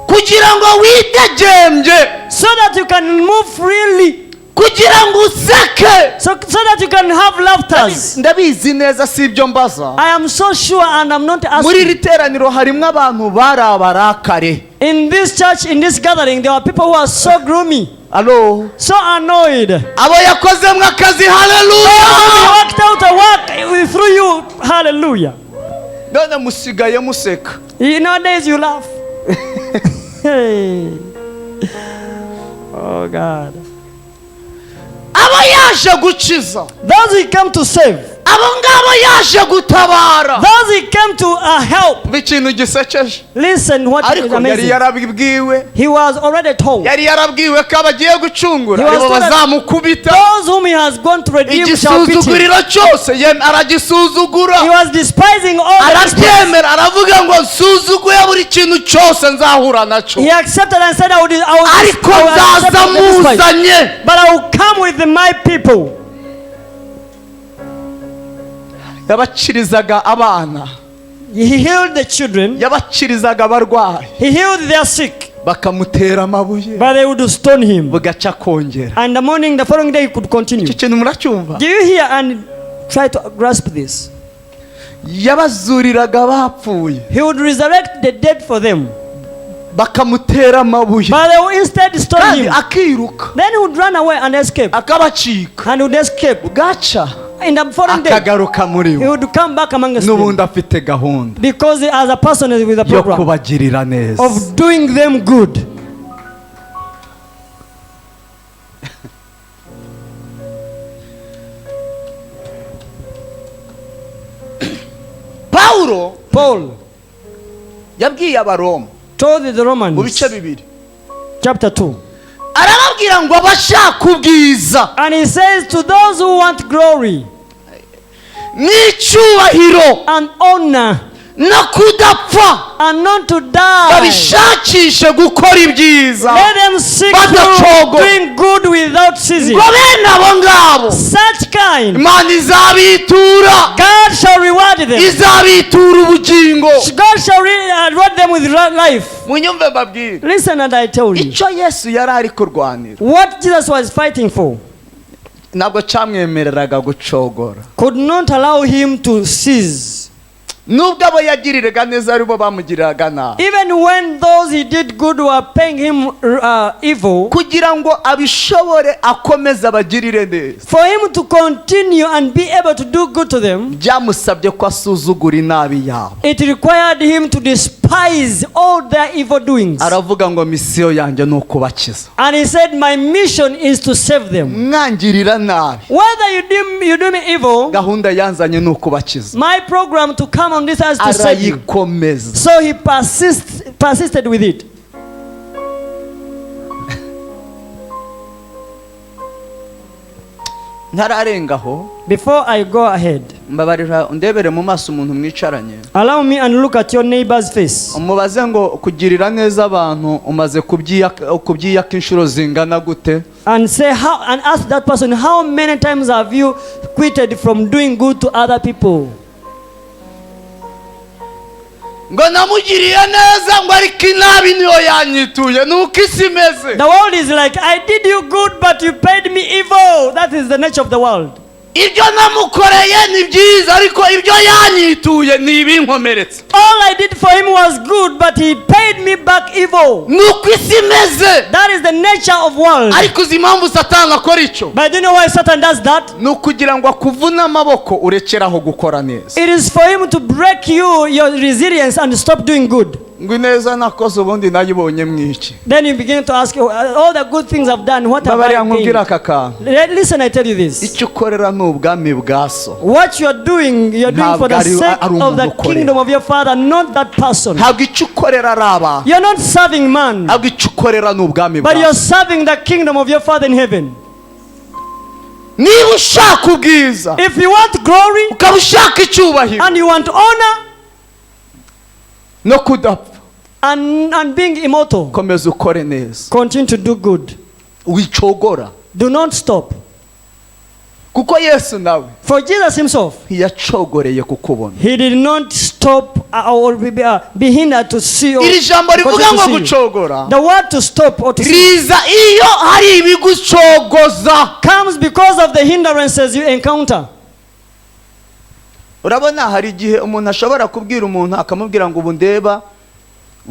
Kugira ngo witegembye, So that you can move freely. kugira ngo useke. So that you can have laughter. Ndabizi neza si ibyo mbaza. I am so sure and I'm not Muri asking. iri teraniro harimo abantu bari abarakare. In this church, in this gathering, there are people who are so gloomy, Alo. so annoyed. Abo yakozemo akazi, He haleluya. worked out a work through you. Hallelujah. None musigaye museka. Nowadays you laugh. Hey. Oh God. Abo yaje gukiza. Those he came to save. Abo ngabo yaje gutabara. Those he came to help. Bikintu gisekeje. Listen what is Ariko yari amazing. yarabibwiwe. He was already told. Yari yarabwiwe ko abagiye gucungura. He was Abo told that bazamukubita. Those whom he has gone to redeem shall beat him. Igisuzuguriro cyose aragisuzugura. He was despising all the Arabyemera, aravuga ngo nsuzuguye buri kintu cyose nzahura naco. He accepted and said, Ariko nzaza muzanye. but I will come with my people. Yabakirizaga abana. He healed the children. Yabakirizaga abarwayi. He healed their sick. Bakamutera amabuye. But they would stone him. Bugaca kongera. And the following day he could continue. Icyo kintu muracyumva? Do you hear and try to grasp this? Yabazuriraga abapfuye. He would resurrect the dead for them. Bakamutera amabuye. But they would instead stone Kandi him. akiruka. Then he would run away and escape. Akabacika. And he would escape. Bugaca. In the following day, akagaruka muri he bo. would come back among us. N'ubundi afite gahunda Because he, as a person is with a yo program kubagirira neza. of doing them good. Paul yabwiye abaroma Told the mu Romans, bice bibiri. chapter 2. Arababwira ngo abashaka ubwiza And he says to those who want glory n'icyubahiro and honor no kudapfa and not to die, babishakishe gukora ibyiza let them seek badacogo. doing good without ceasing. ngo bene abo ngabo Such kind, Imana izabitura, God shall reward them. izabitura ubugingo. God shall reward them with life. Munyumve babwire Listen and I tell you. icyo Yesu yari ari kurwanira What Jesus was fighting for ntabwo cyamwemereraga gucogora. could not allow him to cease. Nubwo abo yagiriraga neza ari bo bamugiriraga nabi, Even when those he did good were paying him evil, kugira ngo abishobore akomeze abagirire neza, for him to continue and be able to do good to them, byamusabye ko asuzugura inabi yabo. it required him to despise all their evil doings. Aravuga ngo misiyo yanjye ni ukubakiza. And he said, my mission is to save them. Mwangirira nabi, Whether you do me evil, gahunda yanzanye ni ukubakiza. my program to come on this earth to save you. Arayikomeza. So he persisted with it. Ntararengaho, Before I go ahead, mbabarira undebere mu maso umuntu mwicaranye, allow me and look at your neighbor's face. umubaze ngo kugirira neza abantu umaze kubyiyaka inshuro zingana gute? And say how, and ask that person, how many times have you quitted from doing good to other people? Ngo namugiriye neza ngo ariko inabi niyo yanyituye, nuko isi imeze. The world is like, I did you good, but you paid me evil. That is the nature of the world. Ibyo namukoreye ni byiza ariko ibyo yanyituye ni ibinkomeretse. All I did for him was good, but he paid me back evil. Nuko isi imeze. That is the nature of world. Ariko uzi impamvu Satani akora icyo? But do you know why Satan does that? Ni ukugira ngo akuvune amaboko urekeraho gukora neza. It is for him to break your resilience and stop doing good. Ngo ineza nakoze ubundi nayibonye mwiki. Then you begin to ask, all the good things I've done, what have Babari I nkubwira gained? aka kantu. Listen, I tell you this. Icyo ukorera ni ubwami bwa so. What you're doing for the sake of the kingdom of your father, not that person. Ntabwo icyo ukorera ari abantu. You're not serving man, Ntabwo icyo ukorera ni ubwami but bwa you're so. serving the kingdom of your father in heaven. Niba ushaka ubwiza, If you want glory ukaba ushaka icyubahiro and you want honor no kudapfa, and being immortal, komeza ukore neza. continue to do good. Wicogora. Do not stop. kuko Yesu nawe For Jesus himself, ntiyacogoreye kukubona. he did not stop or be hindered to see you. Iri jambo rivuga ngo gucogora The word to stop or to see riza iyo hari ibigucogoza comes because of the hindrances you encounter. urabona hari igihe umuntu ashobora kubwira umuntu akamubwira ngo ubu ndeba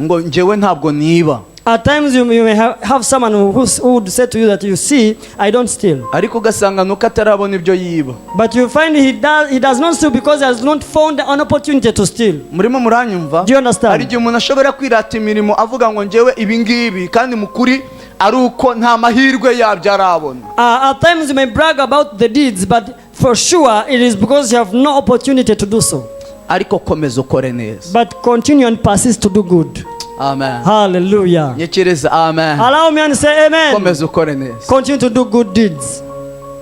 ngo njyewe ntabwo niba. At times you may have someone who would say to you that you see, I don't steal. ariko ugasanga nuko atarabona ibyo yiba. But you find he does not steal because he has not found an opportunity to steal. murimo muranyumva? Do you understand? hari igihe umuntu ashobora kwirata imirimo avuga ngo njyewe ibi ngibi kandi mukuri ari uko nta mahirwe yabyo arabona. At times you may brag about the deeds, but for sure it is because you have no opportunity to do so. ariko komeza ukore neza. But continue and persist to do good. Amen. Hallelujah. Nyekereza amen. Allow me and say amen. komeza ukore neza. Continue to do good deeds.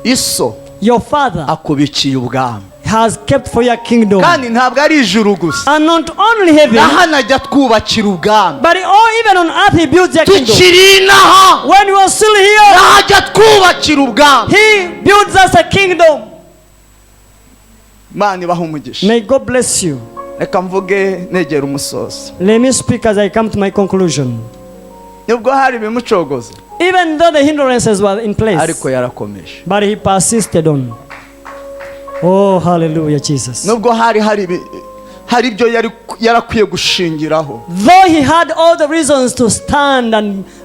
iso Your father akubikiye ubwami has kept for your kingdom. kandi ntabwo ari ijuru gusa. And not only heaven, nahana ajya twubakira ubwami. but even on earth he builds your kingdom. tukiri inaha When we are still here, nahajya twubakira ubwami. he builds us a kingdom. Imana ibahe umugisha. May God bless you. reka mvuge negera umusozi. Let me speak as I come to my conclusion. nubwo hari ibimucogoza Even though the hindrances were in place, ariko yarakomeje. but he persisted on. Oh, hallelujah, Jesus. nubwo hari ibyo yarakwiye gushingiraho. Though he had all the reasons to stand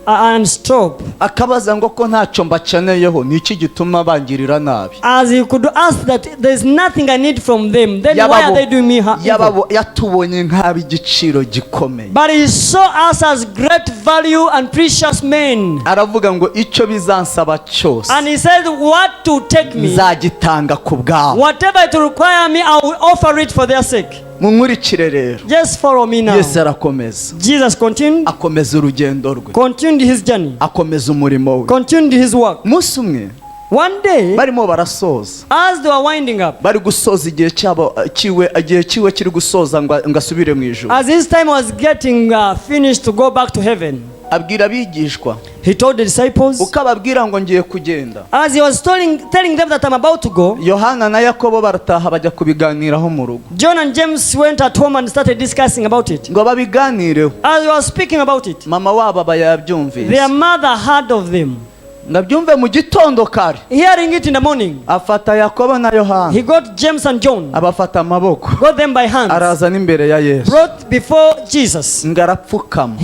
and stop, akabaza ngo ko ntacyo mbakeneyeho ni iki gituma bangirira nabi. as he could ask that there's nothing I need from them, then why are they doing me evil? yatubonye nk'ab'igiciro gikomeye. But he saw us as great value and precious men. aravuga ngo icyo bizansaba cyose And he said, what to take me, nzagitanga ku bwabo. whatever it will require me, I will offer it for their sake. munkurikire rero. Just follow me now. Yesu arakomeza. Jesus continued urugendo rwe. continued his journey, akomeza umurimo we. continued his work. umunsi umwe One day, barimo barasoza. as they were winding up, bari gusoza igihe kiwe kiri gusoza ngo asubire mu ijuru. as his time was getting finished to go back to heaven, abwira abigishwa he told the disciples, uko ababwira ngo ngiye kugenda. as he was telling them that I'm about to go, yohana na yakobo barataha bajya kubiganiraho mu rugo. John and James went at home and started discussing about it. ngo babiganireho. As they were speaking about it, mama wabo aba yabyumvise. their mother heard of them. ndabyumve mu gitondo kare. Hearing it in the morning, afata yakobo na yohana. he got James and John, abafata amaboko. got them by hands, araza n'imbere ya Yesu. brought before Jesus. ngo arapfukama.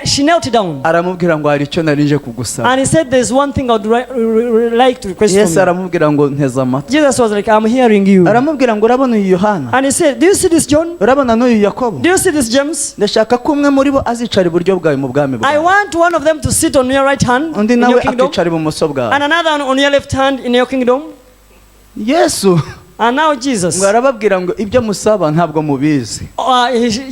She knelt down. aramubwira ngo hari icyo nari nje kugusaba. And he said, there's one thing I would like to request Yesu from you. aramubwira ngo nteze amatwi. Jesus was like, I'm hearing you. aramubwira ngo urabona uyu yohana. And he said, do you see this John? urabona n'uyu yakobo. Do you see this James? ndashaka ko umwe muri bo azicara iburyo bwawe mu bwami I bwawe. want one of them to sit on your right hand undi in nawe your kingdom, akicara ibumoso bwawe. and another one on your left hand in your kingdom. Yesu And now Jesus, ngo arababwira ngo ibyo musaba ntabwo mubizi.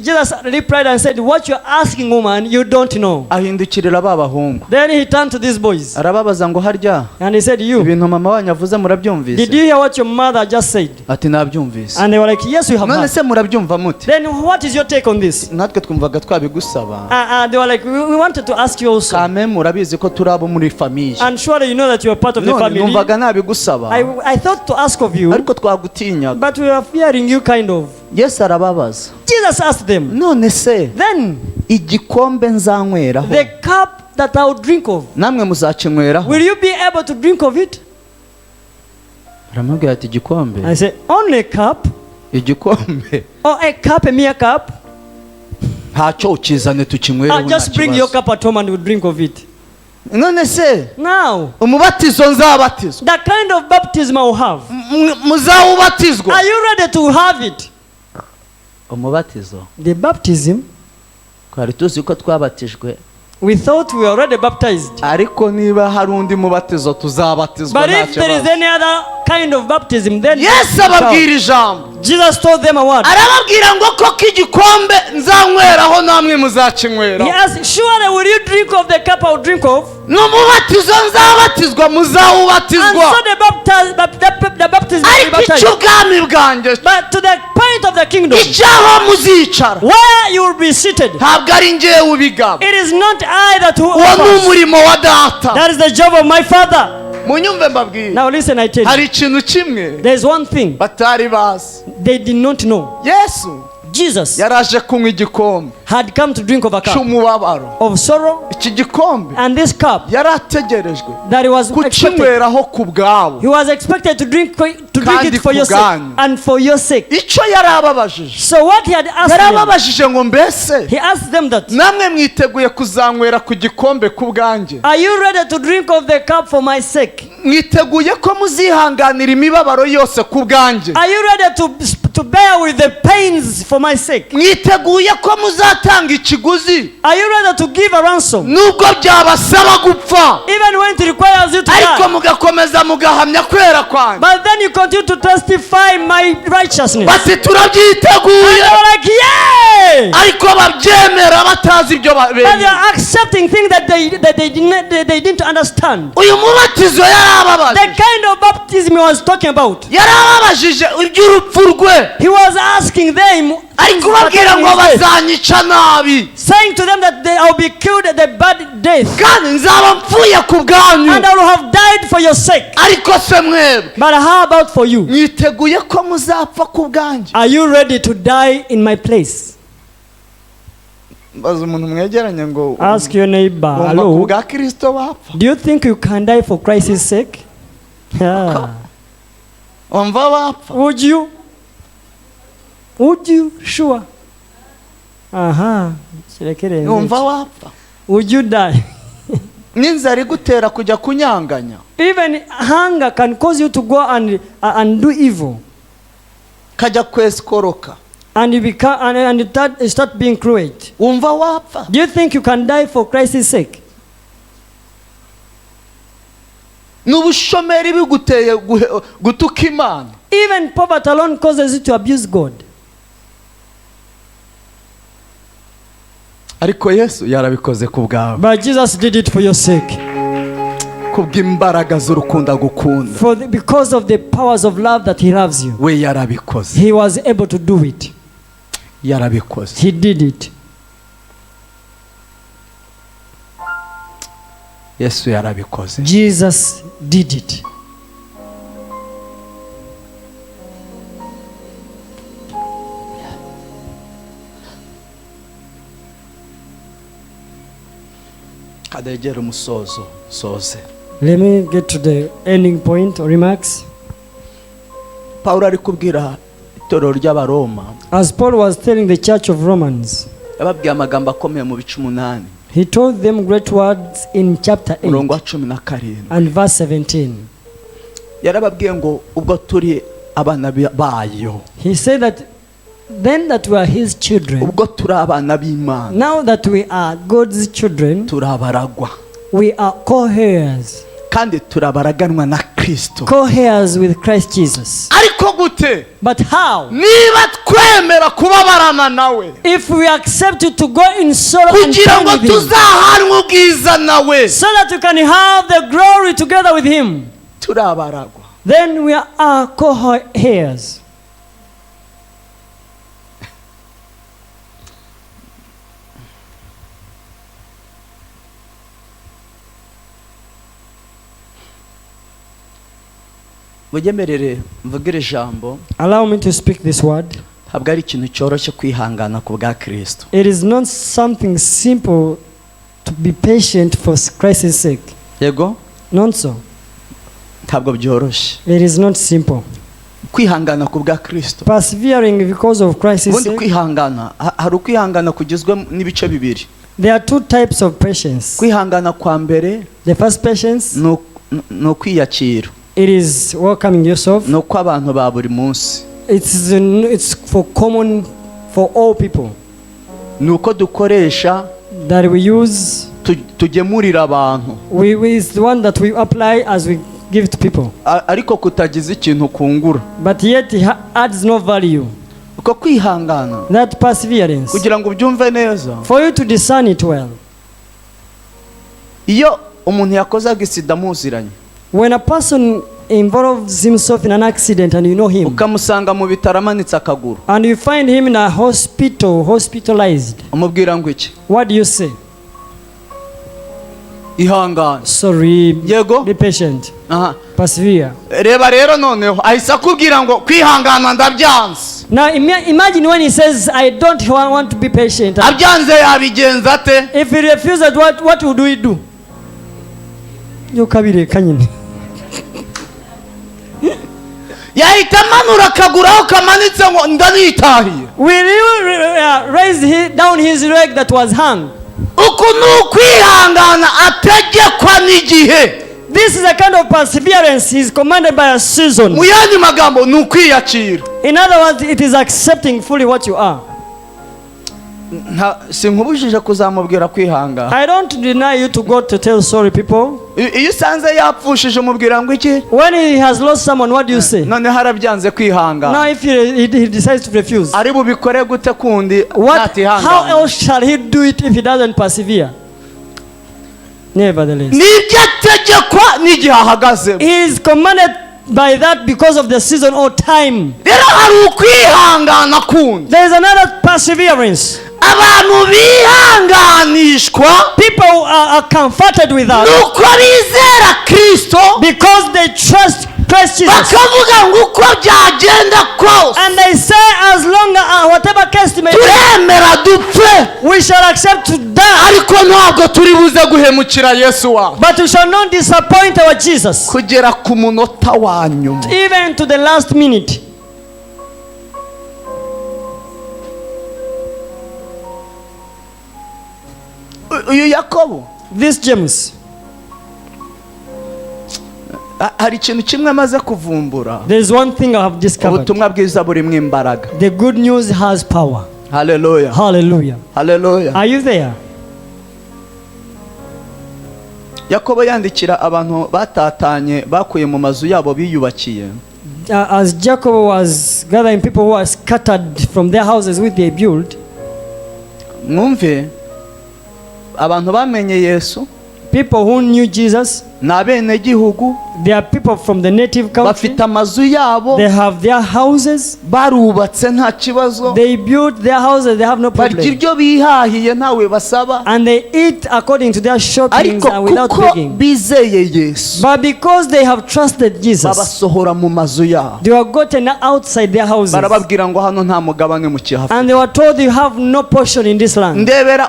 Jesus replied and said, what you're asking, woman, you don't know. ahindukirira ba bahungu. Then he turned to these boys arababaza ngo harya and he said, you, ibintu mama wanyu avuze did murabyumvise. you hear what your mother just said? ati nabyumvise. And they were like, yes, we have none heard. se murabyumva mute? Then what is your take on this? natwe twumvaga twabigusaba. They were like, we wanted to ask you also. kame murabizi ko turi abo muri famiye. And surely you know that you are part of the none family. numvaga nabigusaba. I thought to ask of you, ariko twagutinyaga. but we are fearing you kind of. Yesu arababaza. Jesus asked them, none se then igikombe nzanyweraho the cup that I will drink of, namwe muzakinyweraho? will you be able to drink of it? aramubwira ati igikombe. I said, only a cup? igikombe Or a cup, a mere cup? ntacyo ukizane tukinywereho. Just bring your cup at home and we'll drink of it. none se Now, umubatizo nzabatizwa the kind of baptism I will have, muzawubatizwa? are you ready to have it? umubatizo The baptism, twari tuzi ko twabatijwe, we thought we were already baptized. ariko niba hari undi mubatizo tuzabatizwa. But if there is any other kind of baptism, then Yesu ababwira ijambo. Jesus told them a word. arababwira ngo koko igikombe nzanyweraho namwe He muzakinyweraho. asked, surely will you drink of the cup I will drink of? n'umubatizo nzabatizwa And muzawubatizwa. so the baptism will be ariko baptized. icy'ubwami bwanjye But to the point of the kingdom, icyaho muzicara where you will be seated, ntabwo ari njyewe ubigaba. it is not I that who uwo ni offers. umurimo wa data. That is the job of my Father. munyumve mbabwire. Now listen, I tell Hari you. ikintu kimwe There's one thing batari bazi. they did not know. Yesu Jesus yaraje kunywa igikombe had come to drink of a cup cy'umubabaro. of sorrow, Iki gikombe and this cup yarategerejwe that he was expected. kukinyweraho ku bwabo. He was expected to drink Kandi it for your sake kubwanyu. and for your sake. Icyo yarababajije. So what he had asked them, Yarababajije ngo mbese he asked them that, namwe mwiteguye kuzanywera ku gikombe ku bwanjye? are you ready to drink of the cup for my sake? Mwiteguye ko muzihanganira imibabaro yose ku bwanjye? Are you ready to bear with the pains for my sake? Mwiteguye ko muzatanga ikiguzi Are you ready to give a ransom nubwo byabasaba gupfa, even when it requires you to ariko die? mugakomeza mugahamya kwera kwanjye? But then you continue to testify my righteousness. Bati turabyiteguye, And they were like, yay! ariko babyemera batazi ibyo But they bemera. are accepting things that they didn't understand. Uyu mubatizo The yarababajije, kind of baptism he was talking about. yarababajije iby'urupfu rwe, He was asking them, ari kubabwira ngo bazanyica nabi saying to them that I will be killed at the bad death, kandi nzaba mpfuye ku bwanyu, and I will have died for your sake. ariko se mwebwe But how about for you? mwiteguye ko muzapfa ku bwanjye? Are you ready to die in my place? Baza umuntu mwegeranye ngo Ask your neighbor, wumva ku hello, bwa Kristo bapfa? do you think you can die for Christ's sake? Yeah. Wumva bapfa? Would you? Would you? Sure. Aha. Wumva bapfa? Would you die? N'inzara igutera kujya kunyanganya, Even hunger can cause you to go and do evil, kajya kwesikoroka, and you become and you start being cruel. wumva wapfa? Do you think you can die for Christ's sake? N'ubushomeri biguteye gutuka Imana, Even poverty alone causes you to abuse God. ariko Yesu yarabikoze ku bwawe, But Jesus did it for your sake. kubw'imbaraga z'urukundo agukunda, Because of the powers of love that he loves you. we yarabikoze, He was able to do it. yarabikoze. He did it. Yesu yarabikoze. Jesus did it. Kadegera umusozo soze. Let me get to the ending point or remarks. Pawulo ari kubwira itorero ry'Abaroma, As Paul was telling the church of Romans, yababwiye amagambo akomeye mu bice 8 he told them great words in chapter 8 umurongo wa 17. and verse 17. Yarababwiye ngo ubwo turi abana bayo, He said that then that we are his children, ubwo turi abana b'Imana, now that we are God's children, turabaragwa we are co-heirs. kandi turabaraganwa na Kristo. Co-heirs with Christ Jesus. Ariko gute? But how? Niba twemera kubabarana nawe, If we accept you to go in sorrow and kugira pain ngo with him, tuzahanwe ubwiza nawe, so that you can have the glory together with him, turabaragwa. then we are co-heirs. Mugemerere mvugire ijambo, Allow me to speak this word. ntabwo ari ikintu cyoroshye kwihangana ku bwa Kristo. It is not something simple to be patient for Christ's sake. Yego, Not so. ntabwo byoroshye It is not simple. kwihangana ku bwa Kristo. Persevering because of Christ's Ubundi sake. kwihangana, hari ukwihangana kugizwe n'ibice bibiri. There are two types of patience. Kwihangana kwa mbere The first patience, ni ukwiyakira, it is welcoming yourself. ni uko abantu ba buri munsi, It's for common for all people ni uko dukoresha that we use. tugemurira abantu, Is the one that we apply as we give to people, ariko kutagize ikintu kungura. but yet it adds no value. Uko kwihangana, That perseverance, kugira ngo ubyumve neza, for you to discern it well. iyo umuntu yakoze agisida muziranye, When a person involves himself in an accident and you know him, ukamusanga mu bitaro amanitse akaguru, and you find him in a hospital, hospitalized, umubwira ngo iki? what do you say? ihangana. Sorry. Yego. Be patient. Aha. Persevere. reba rero noneho ahise akubwira ngo kwihangana ndabyanze. Now imagine when he says, I don't want to be patient. abyanze yabigenza ate? If he refuses, what would we do? Yokabire kanyine. yahita amanura akaguru aho kamanitse ngo ndanitahiye. Will you raise down his leg that was hung? uku ni ukwihangana ategekwa n'igihe. This is a kind of perseverance. He is commanded by a season. mu yandi magambo ni ukwiyakira. In other words, it is accepting fully what you are. sinkubujije kuzamubwira kwihangana. I don't deny you to go to tell sorry people. iyo usanze yapfushije umubwira ngo iki? When he has lost someone, what do you say? none harabyanze kwihangana. Now if he decides to refuse, ari bubikore gute kundi how else shall he do it if he doesn't persevere? Nevertheless, nibyo ategekwa n'igihe ahagaze. he is commanded by that because of the season or time. rero hari ukwihangana kundi. There is another perseverance. abantu bihanganishwa People are comforted with that nuko bizera Kristo because they trust Christ Jesus. bakavuga ngo uko byagenda kose And they say, as long as whatever case may be, turemera dupfe, we shall accept to die, ariko ntabwo turi buze guhemukira Yesu wawe. but we shall not disappoint our Jesus, kugera ku munota wa nyuma. even to the last minute. uyu Yakobo This James, hari ikintu kimwe amaze kuvumbura. there is one thing I have discovered. ubutumwa bwiza burimo imbaraga. The good news has power. Hallelujah. Hallelujah. Hallelujah. Are you there? Yakobo yandikira abantu batatanye bakuye mu mazu yabo biyubakiye. As Jacob was gathering people who are scattered from their houses which they built, mwumve abantu bamenye Yesu people who knew Jesus, ni abenegihugu, they are people from the native country. bafite amazu yabo, They have their houses. barubatse nta kibazo, They built their houses. They have no barya problem. ibyo bihahiye ntawe basaba. And they eat according to their shoppings ariko and without kuko begging. bizeye Yesu But because they have trusted Jesus, babasohora mu mazu yabo, they were gotten outside their houses. barababwira ngo hano nta mugabane mukihafite. And they were told, you have no portion in this land. ndebera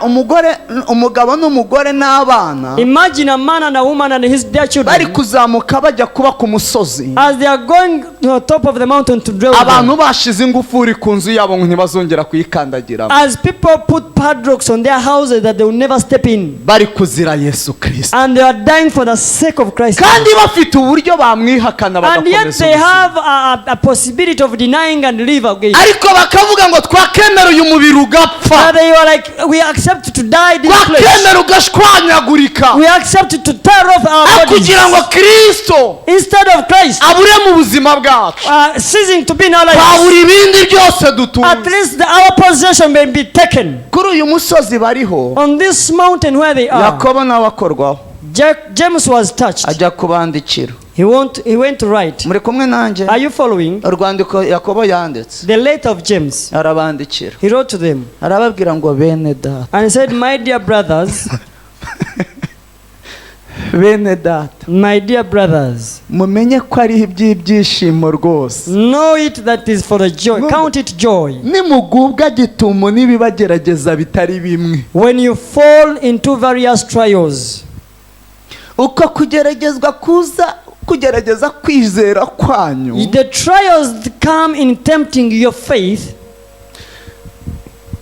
umugabo n'umugore n'abana Imagine a man and a woman and bari their children, kuzamuka bajya kuba ku musozi. as they are going to the top of the mountain to dwell abantu there. bashize ingufuri ku nzu yabo ngo ntibazongera kuyikandagiramo, As people put padlocks on their houses that they will never step in. bari kuzira Yesu Kristo, And they are dying for the sake of Christ. kandi bafite uburyo bamwihakana And yet bagakomeza they ubuzima. have a possibility of denying and live again. ariko bakavuga ngo twakemera uyu mubiri ugapfa, But they were like, we accept to die this flesh. twakemera ugashwanyagurika, We accept to tear off our bodies. kugira ngo Kristo Instead of Christ abure mu buzima bwacu, ceasing to be in our lives, twabura ibindi byose at dutunze. least our possession may be taken. kuri uyu musozi bariho, On this mountain where they are, Yakobo nawe akorwaho, James was touched. ajya kubandikira. He went to write. muri kumwe nanjye? Are you following? urwandiko Yakobo yanditse, The letter of James. arabandikira, He wrote to them arababwira ngo bene data, and said, my dear brothers, bene data, my dear brothers, mumenye ko ari iby'ibyishimo rwose, know it that is for the joy. Count it joy nimugubwa gitumo n'ibibagerageza bitari bimwe. when you fall into various trials. uko kugeragezwa kugerageza kwizera kwanyu The trials come in tempting your faith.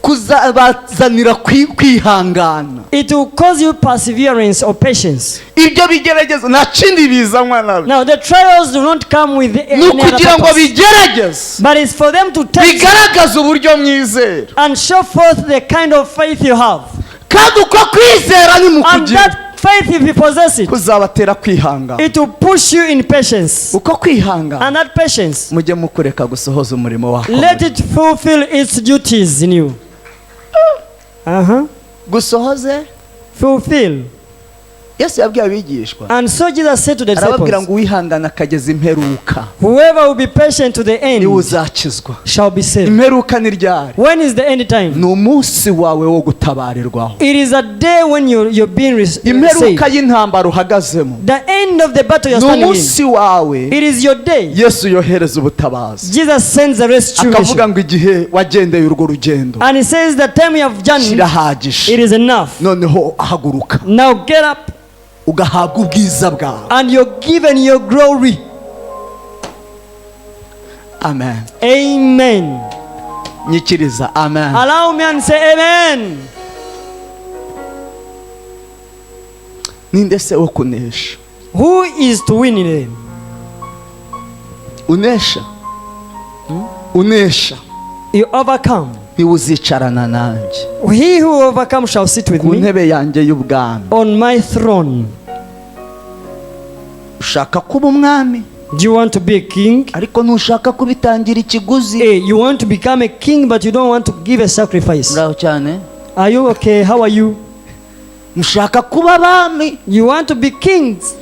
kuzabazanira kwihangana. It will cause you perseverance or patience. ibyo bigerageza nta kindi bizanwa nabyo, Now the trials do not come with ni any other ukugira ngo purpose, bigerageze, but it's for them to test bigaragaza uburyo mwizera, and show forth the kind of faith you have. kandi uko kwizera ni And mukugira that faith, if you possess it, kuzabatera kwihangana. it will push you in patience. uko kwihangana And that patience, mujye mukureka gusohoza umurimo wako, let it fulfill its duties in you. gusohoze Fulfill. Yesu yabwiye abigishwa, And so Jesus said to the arababwira disciples, ngo uwihangana akageza imperuka whoever will be patient to the niwe end uzakizwa. shall be saved. Imperuka ni ryari? When is the end time? Ni umunsi wawe wo gutabarirwaho. It is a day when you're being saved. Imperuka y'intambara uhagazemo The end of the battle you're ni standing in. umunsi wawe It is your day. Yesu yohereza ubutabazi, Jesus sends the rescue mission. akavuga ngo igihe wagendeye urwo rugendo And he says the time you have journeyed, kirahagije, it is enough. noneho haguruka Now get up ugahabwa ubwiza bwawe. and you're given your glory. Amen. Amen. Nyikiriza amen. Allow me and say amen. Ninde se wo kunesha? Who is to win in it? Unesha, unesha You overcome. niwe uzicarana nanjye He who overcomes shall sit with ku me ntebe yanjye y'ubwami. on my throne. Ushaka kuba umwami Do you want to be a king? ariko ntushaka kubitangira ikiguzi. Hey, you want to become a king but you don't want to give a sacrifice. Muraho cyane. Are you okay? How are you? Mushaka kuba abami, You want to be kings.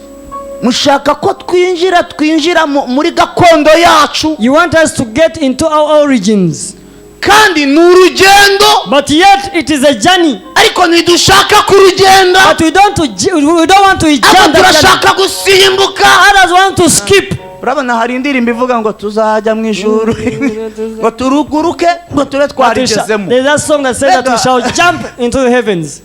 mushaka ko twinjira muri gakondo yacu, You want us to get into our origins. kandi ni urugendo But yet it is a journey. ariko ntidushaka kurugenda, But we don't want to ahubwo jump that journey. turashaka gusimbuka. Others want to skip. Urabona hari indirimbo ivuga ngo tuzajya mu ijuru ngo turuguruke ngo tube twarigezemo. There's that song that says that we shall jump into the heavens.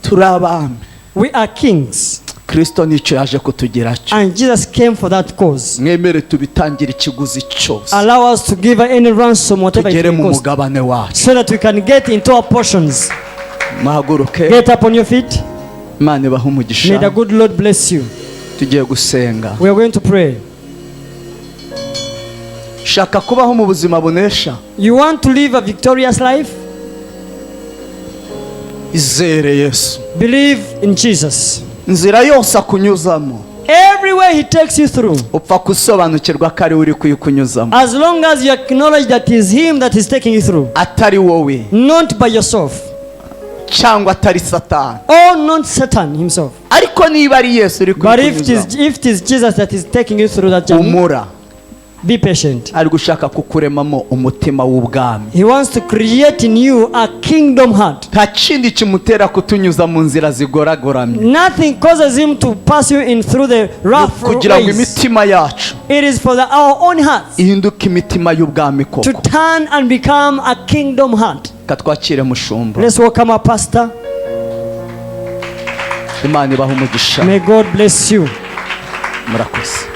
Turi abami. We are kings. Kristo nicyo yaje kutugira cyo. And Jesus came for that cause. Mwemere tubitangira ikiguzi cyose, Allow us to give any ransom, whatever it tugere may mu cost, mugabane wacu. so that we can get into our portions. Mahaguruke. Get up on your feet. Imana ibahe May the umugisha. good Lord bless you. Tugiye gusenga. We are going to pray. Shaka kubaho mu buzima bunesha, You want to live a victorious life? izere Yesu. Believe in Jesus. Inzira yose akunyuzamo Everywhere he takes you through, upfa gusobanukirwa ko ari we uri kuyikunyuzamo, as long as you acknowledge that it is him that is taking you through, atari wowe not by yourself, cyangwa atari Satani. or not Satan himself. Ariko niba ari Yesu uri But if kuyikunyuzamo, it is Jesus that is taking you through that journey, umura. be patient. Ari gushaka kukuremamo umutima w'ubwami. He wants to create in you a kingdom heart. Nta kindi kimutera kutunyuza mu nzira zigoragoramye, Nothing causes him to pass you in through the rough kugira ngo ways. imitima yacu It is for our own hearts ihinduke imitima y'ubwami to koko. turn and become a kingdom heart. Katwakire mushumba. Let's welcome our pastor. Imana ibahe umugisha. May God bless you. Murakoze.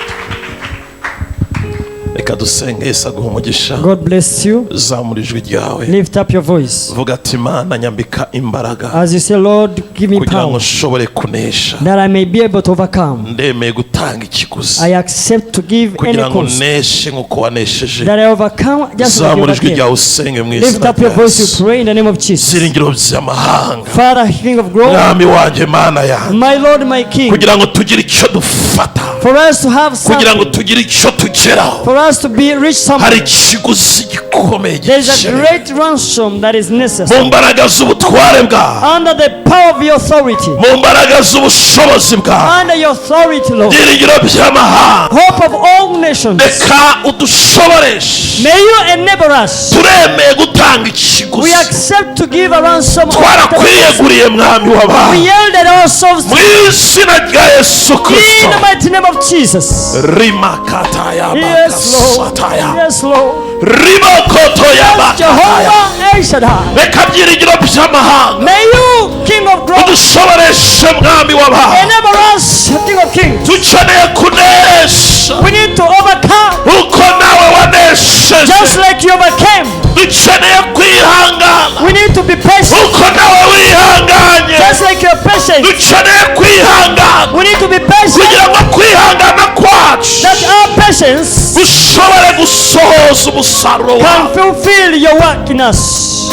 reka dusenge. Yesu aguhe umugisha. God bless you. zamura ijwi ryawe, Lift up your voice. vuga ati Imana nyambika imbaraga As you say, Lord, give me kugira ngo power nshobore kunesha. that I may be able to overcome. ndemeye gutanga ikiguzi I accept to give any kugira ngo cost neshe nk'uko wanesheje. that I overcome just like you zamura ijwi overcame. ryawe usenge mu Lift izina up your rya voice, Yesu. you pray in the name of Jesus. byiringiro by'amahanga, Father, King of glory, mwami wanjye, Mana yanjye, my Lord, my King, kugira ngo tugire icyo dufata, for us to have kugira ngo something, tugire icyo tugeraho, for us to be rich hari something, ikiguzi gikomeye there is a gikenewe. great ransom that is mu necessary. mbaraga z'ubutware bwawe, Under the power of your authority, mu mbaraga z'ubushobozi bwawe, under your authority, Lord, byiringiro by'amahanga, hope of all nations, reka udushoboreshe. may you enable us. turemeye gutanga We ikiguzi, accept to give a ransom. twarakwiyeguriye mwami We w'abantu, yielded ourselves mu izina rya Yesu in Kristo. the mighty name of Jesus. rimakataya Yes, Lord. bakasataya, Yes, Lord. ribokotoya bakataya. Jehovah El Shaddai. reka byiringiro by'amahanga May you, King of glory, udushoboreshe mwami w'abantu, enable us, King of kings. dukeneye kunesha We need to overcome, uko nawe wanesheje. just like you overcame. dukeneye kwihangana We need to be patient, uko nawe wihanganye. just like you're patient. dukeneye kwihangana We need to be patient, kugira ngo kwihangana kwacu that our patience gushobore gusohoza umusaruro can wawe. fulfill your work in us.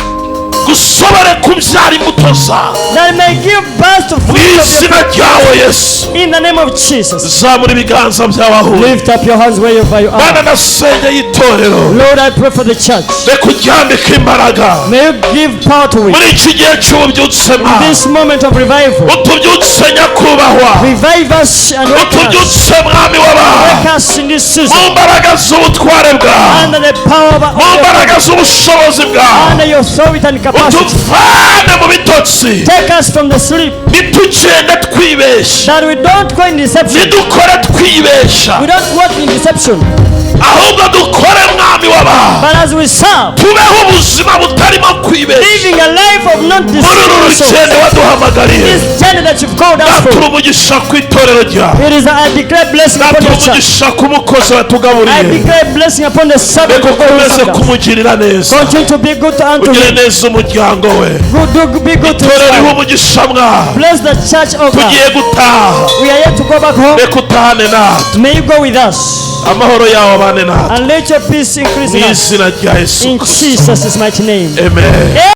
gusobore kubyara imbuto zawe that may give birth to mu fruit of your izina ryawe Yesu. in the name of Jesus. Zamura ibiganza byawe aho uri. Lift up your hands wherever you Mana are. nasengeye itorero, Lord, I pray for the church. reka uryambike imbaraga May you give power to it. muri iki gihe cy'ububyutse In this moment of revival, utubyutse nyakubahwa, revive us and wake us. utubyutse mwami w'abantu Wake us in this season mu mbaraga z'ubutware bwawe, under the power of mu mbaraga your z'ubushobozi bwawe, under your authority and capacity. utuvane mu bitotsi, Take us from the sleep ntitugende twibeshya, that we don't go in deception. ntidukore twibeshya, We don't walk in deception, ahubwo dukore mwami w'abantu, but as we serve, tubeho ubuzima butarimo kwibeshya living a life of not muri uru deceiving. rugendo waduhamagariye. This journey that you've called us Natura for, umugisha ku itorero ryawe, it is a declared blessing upon natura the church. umugisha ku mukozi I watugaburiye, declare blessing upon the servant reka of God. ukomeze who served us. kumugirira neza, Continue to be good unto ugire him. neza umuryango we. Be good to Itorero his riha family. umugisha mwawe, Bless the church of God. tugiye gutaha, We are yet to go back home. reka utahane natwe, May you go with us amahoro yawe abane natwe and let your peace increase mu in us. izina rya Yesu In Kristo. Jesus' mighty name. Amen.